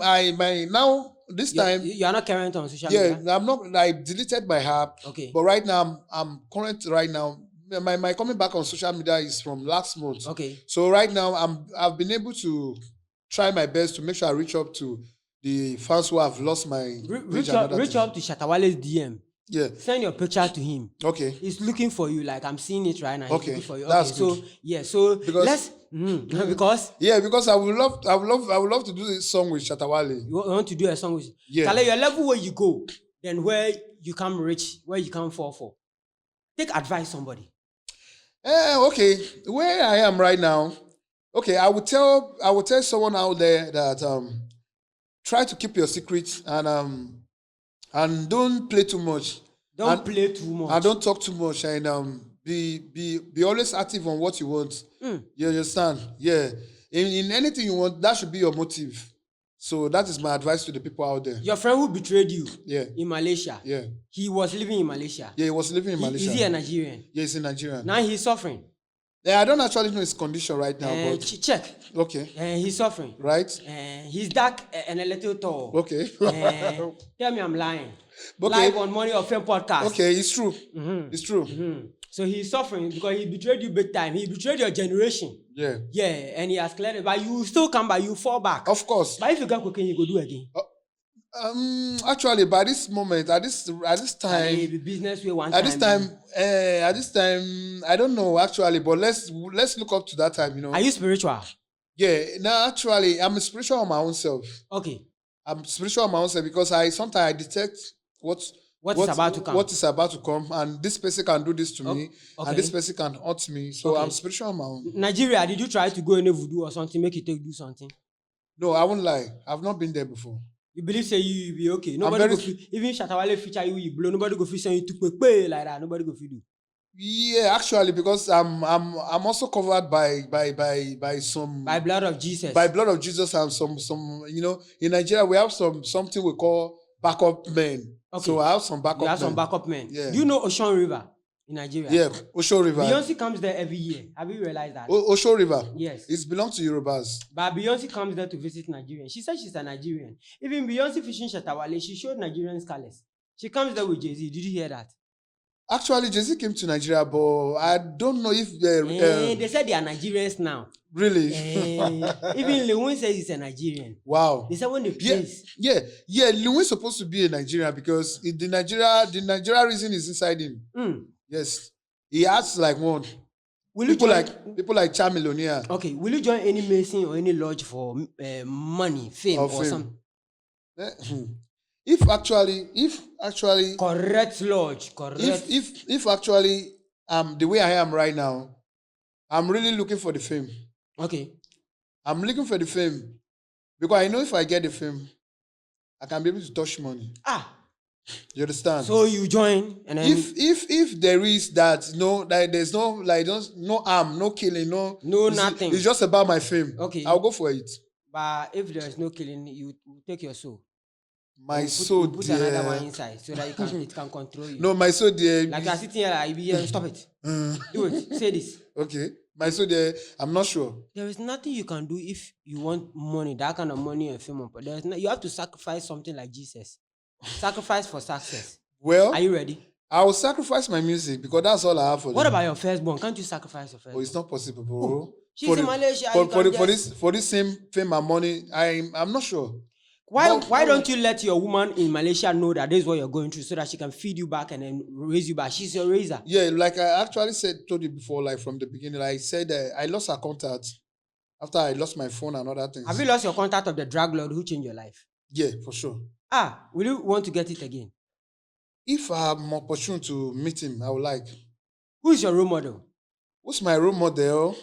You are not current on social yeah, media? I'm not. I deleted my app. Okay. But right now, I'm current. Right now, my coming back on social media is from last month. Okay. So right now, I've been able to try my best to make sure I reach up to the fans who have lost my Reach up to Shatawale's DM. Yeah. Send your picture to him. Okay. He's looking for you. Like I'm seeing it right now. He's Okay, looking for you. that's So good. yeah. So Because- let's because Yeah, because I would love to do this song with Shatawale. you want to do a song with Yeah. Kale, your level where you go, then where you come reach, where you come fall for. Take advice somebody. Okay, where I am right now, okay, I would tell someone out there that try to keep your secrets and don't play too much. Don't play too much. And don't talk too much and be always active on what you want. You understand? Yeah. In anything you want, that should be your motive. So that is my advice to the people out there. Your friend who betrayed you Yeah. in Malaysia. Yeah. He was living in Malaysia. Yeah, he was living in Malaysia. Is he a Nigerian? Yeah, he's in Nigeria. Now he's suffering. Yeah, I don't actually know his condition right now, but Check. okay. He's suffering. Right? He's dark and a little tall. Okay. Tell me I'm lying. Okay. Live on MoneyOrFame podcast. Okay, it's true. It's true. So he's suffering because he betrayed you big time. He betrayed your generation. Yeah. Yeah, and he has cleared it. But you still come back, you fall back. Of course. But if you get cocaine, you go do again. Actually, by this moment, at this time, The business way one at time. this time, I don't know actually, but let's look up to that time. You know. Are you spiritual? Yeah. No, actually, I'm spiritual on my own self. Okay. I'm spiritual on my own self because sometimes I detect what is about to come. What is about to come, and this person can do this to me, okay. and this person can hurt me. So Okay. I'm spiritual on my own. Nigeria, did you try to go in a voodoo or something, make you take do something? No, I won't lie. I've not been there before. You believe say you be okay. Nobody very- go feel, even Shatawale feature you blow, nobody go feel say you took pay like that. Nobody go feel do. Yeah, actually, because I'm also covered by some By blood of Jesus. by blood of Jesus and some in Nigeria we have something we call backup men. Okay. So I have some backup You have men. some backup men. Yeah. Do you know Ocean River in Nigeria? Yeah, Osho River. Beyonce comes there every year. Have you realized that? Osho River. Yes. It belongs to Yorubas. But Beyonce comes there to visit Nigerians. She said she's a Nigerian. Even Beyonce fishing Shatawale, she showed Nigerian colors. She comes there with Jay-Z. Did you hear that? Actually, Jay-Z came to Nigeria, but I don't know if the They said they are Nigerians now. really. Even Lewin says he's a Nigerian. Wow. They said when they Yeah, place. yeah. Lewin supposed to be a Nigerian because the Nigeria reason is inside him. Yes, he has like one. Will you join? People like Chamillionaire. Okay, will you join any mason or any lodge for money, fame, or fame. something? If actually Correct lodge, correct. if actually the way I am right now, I'm really looking for the fame. Okay. I'm looking for the fame because I know if I get the fame, I can be able to touch money. You understand? So you join, and then if there is that there's no like no harm, no killing, no nothing. It's just about my fame. Okay. I'll go for it. But if there is no killing, you take your soul. My soul, put another one inside so that it can control you. No, my soul, dear. Like you are sitting here, like, you stop it. Do it. Say this. Okay. My soul, dear. I'm not sure. There is nothing you can do if you want money, that kind of money and fame. You have to sacrifice something like Jesus. Sacrifice for success. Well, are you ready? I will sacrifice my music because that's all I have for What them. about your firstborn? Can't you sacrifice your firstborn? Oh, it's not possible, bro. She's in Malaysia. For this same fame and money, I'm not sure. Why don't you let your woman in Malaysia know that this is what you're going through so that she can feed you back and then raise you back? She's your raiser. Yeah, like I actually told you before, like from the beginning, I said I lost her contact after I lost my phone and other things. Have you lost your contact of the drug lord who changed your life? Yeah, for sure. Will you want to get it again? If I have an opportunity to meet him, I would like. Who is your role model? Who's my role model?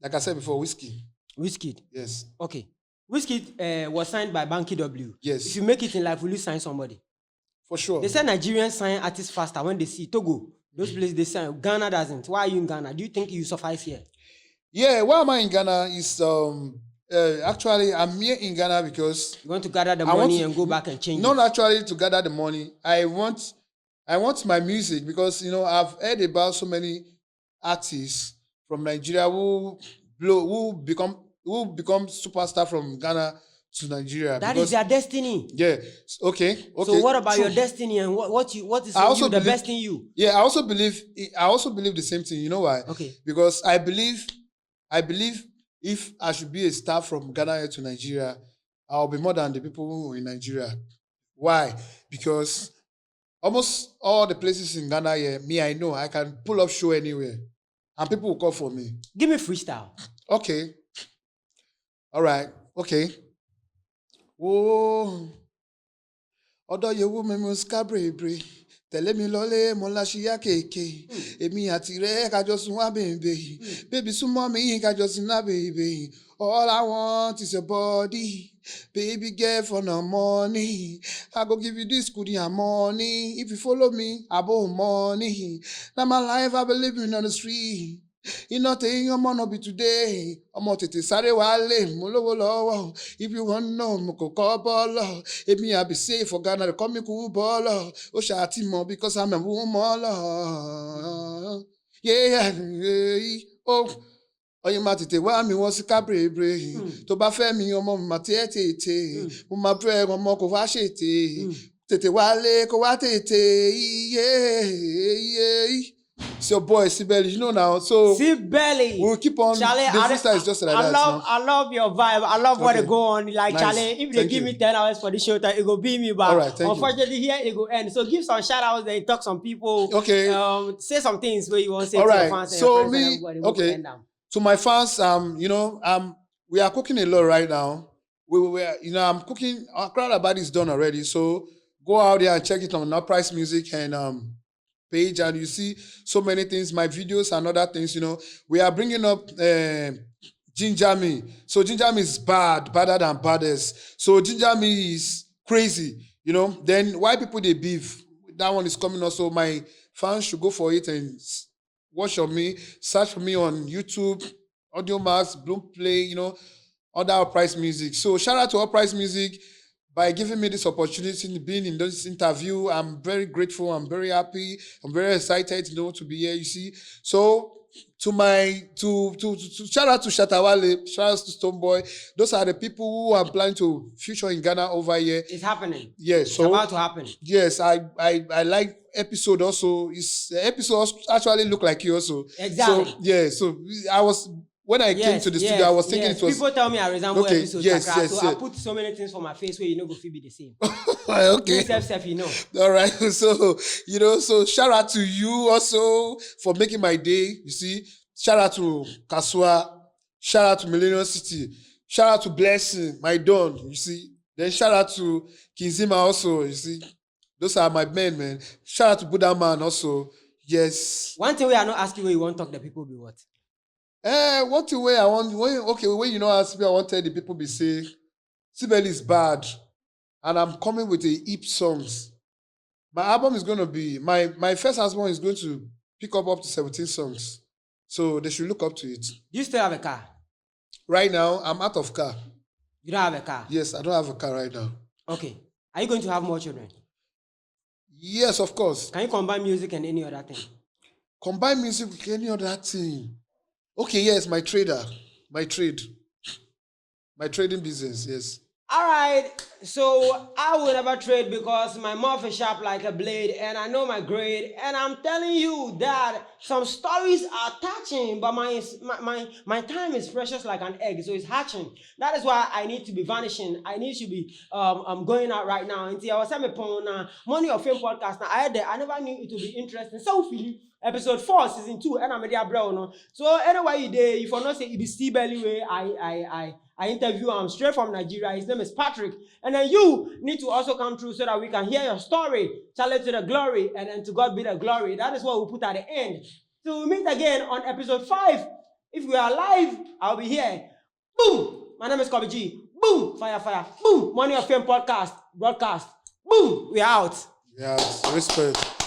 Like I said before, Whiskey. Whiskey? Yes. Okay. Whiskey was signed by Banky W. Yes. If you make it in life, will you sign somebody? For sure. They say Nigerians sign artists faster when they see Togo. Those places they sign. Ghana doesn't. Why are you in Ghana? Do you think you suffice here? Yeah, why am I in Ghana is actually I'm here in Ghana because you want to gather the money and go back and change. Not actually to gather the money. I want my music because I've heard about so many artists from Nigeria who become superstar from Ghana to Nigeria. That is their destiny. Yeah. Okay. So what about your destiny and what is the best in you? Yeah, I also believe the same thing. You know why? Okay. Because I believe if I should be a star from Ghana to Nigeria, I'll be more than the people in Nigeria. Why? Because almost all the places in Ghana here, I know I can pull up show anywhere. And people will call for me. Give me freestyle. Okay. All right. Okay. Whoa. Odo yewu me muska brebre. Tẹ̀lé mi lọ́lé mo láṣíyá kéèké. Èmi àti rẹ̀ kájọ sùn wá bèbè. Baby súnmọ́ mi kájọ sùn náà bèbè. All I want is your body. Baby girl for no money. I go give you this goodie and money. If you follow me, I borrow money. Now my life I be living on the street. Nothing I'm gonna be today. I'm gonna tete sare wale molowo lowo. If you want know, mo ko call ball. If me I be safe for Ghana, they call me cool baller. O shati mo because I'm a woman. Yeah. Oh. Oyin ma tètè wá mi wọ́n sí kábèrèbèrè tó bá fẹ́ mi ọmọ mi mà tètè mo máa bẹ̀rẹ̀ ọmọ kò wá ṣètè tètè wálé kò wá tètè yeah. It's your boy C-Belly, you know now. So C-Belly, we'll keep on. Charlie, the freestyle is just like that. I love your vibe. I love what they go on. Like nice. Charlie, if they give me 10 hours for the show, it go be me back. All right, unfortunately, here it go end. So give some shout outs and talk some people. Okay. Say some things where you want to say all to right. your fans and so your friends and everybody. Okay. To my fans, we are cooking a lot right now. I'm cooking. Our crowd about is done already. So go out there and check it on our Price Music and page, and you see so many things, my videos and other things. We are bringing up Ginger Me. So Ginger Me is badder than baddest. So Ginger Me is crazy. Then why people they beef? That one is coming also. My fans should go for it and watch on me, search for me on YouTube, Audio Max, Bloom Play, other Price Music. So shout out to All Price Music by giving me this opportunity, being in this interview. I'm very grateful. I'm very happy. I'm very excited, to be here, you see. So to shout out to Shatawale, shout out to Stoneboy. Those are the people who I'm planning to feature in Ghana over here. It's happening. Yes, It's so about to happen. yes, I like episode also. It's the episode actually look like you also. Exactly. So yeah, so I was when I came to the studio, I was thinking it was people tell me I resemble okay, episode. yes, Chakra, yes, so I yes. put so many things for my face where you know go fit be the same. okay. Self, you know. All right. So, so shout out to you also for making my day. You see, shout out to Kasua, shout out to Millennium City, shout out to Blessing, my Don. You see, then shout out to Kinzima also. You see, those are my men, man. Shout out to Buddha Man also. Yes. One thing we are not asking where you want to talk, the people be what? One thing where I want, when you know ask me, I want to tell the people be say, Sibeli is bad. And I'm coming with a hip songs. My album is going to be, my first album is going to pick up to 17 songs. So they should look up to it. Do you still have a car? Right now, I'm out of car. You don't have a car? Yes, I don't have a car right now. Okay. Are you going to have more children? Yes, of course. Can you combine music and any other thing? Combine music with any other thing. Okay, yes, my trade. My trading business, yes. All right, so I will never trade because my mouth is sharp like a blade and I know my grade. And I'm telling you that some stories are touching, but my time is precious like an egg, so it's hatching. That is why I need to be vanishing. I need to be going out right now. Until I was saying Money or Fame podcast. Now I had I never knew it would be interesting. So Philip. Episode 4, season 2, and I'm media brown. So anyway, you day, if I not say it be Steve Belliway, I interview him straight from Nigeria. His name is Patrick. And then you need to also come through so that we can hear your story. Challenge to the glory, and then to God be the glory. That is what we put at the end. So we meet again on episode 5. If we are live, I'll be here. Boom! My name is Kobe G. Boom! Fire. Boom! Money or Fame podcast, broadcast. Boom! We are out. Yes, respect.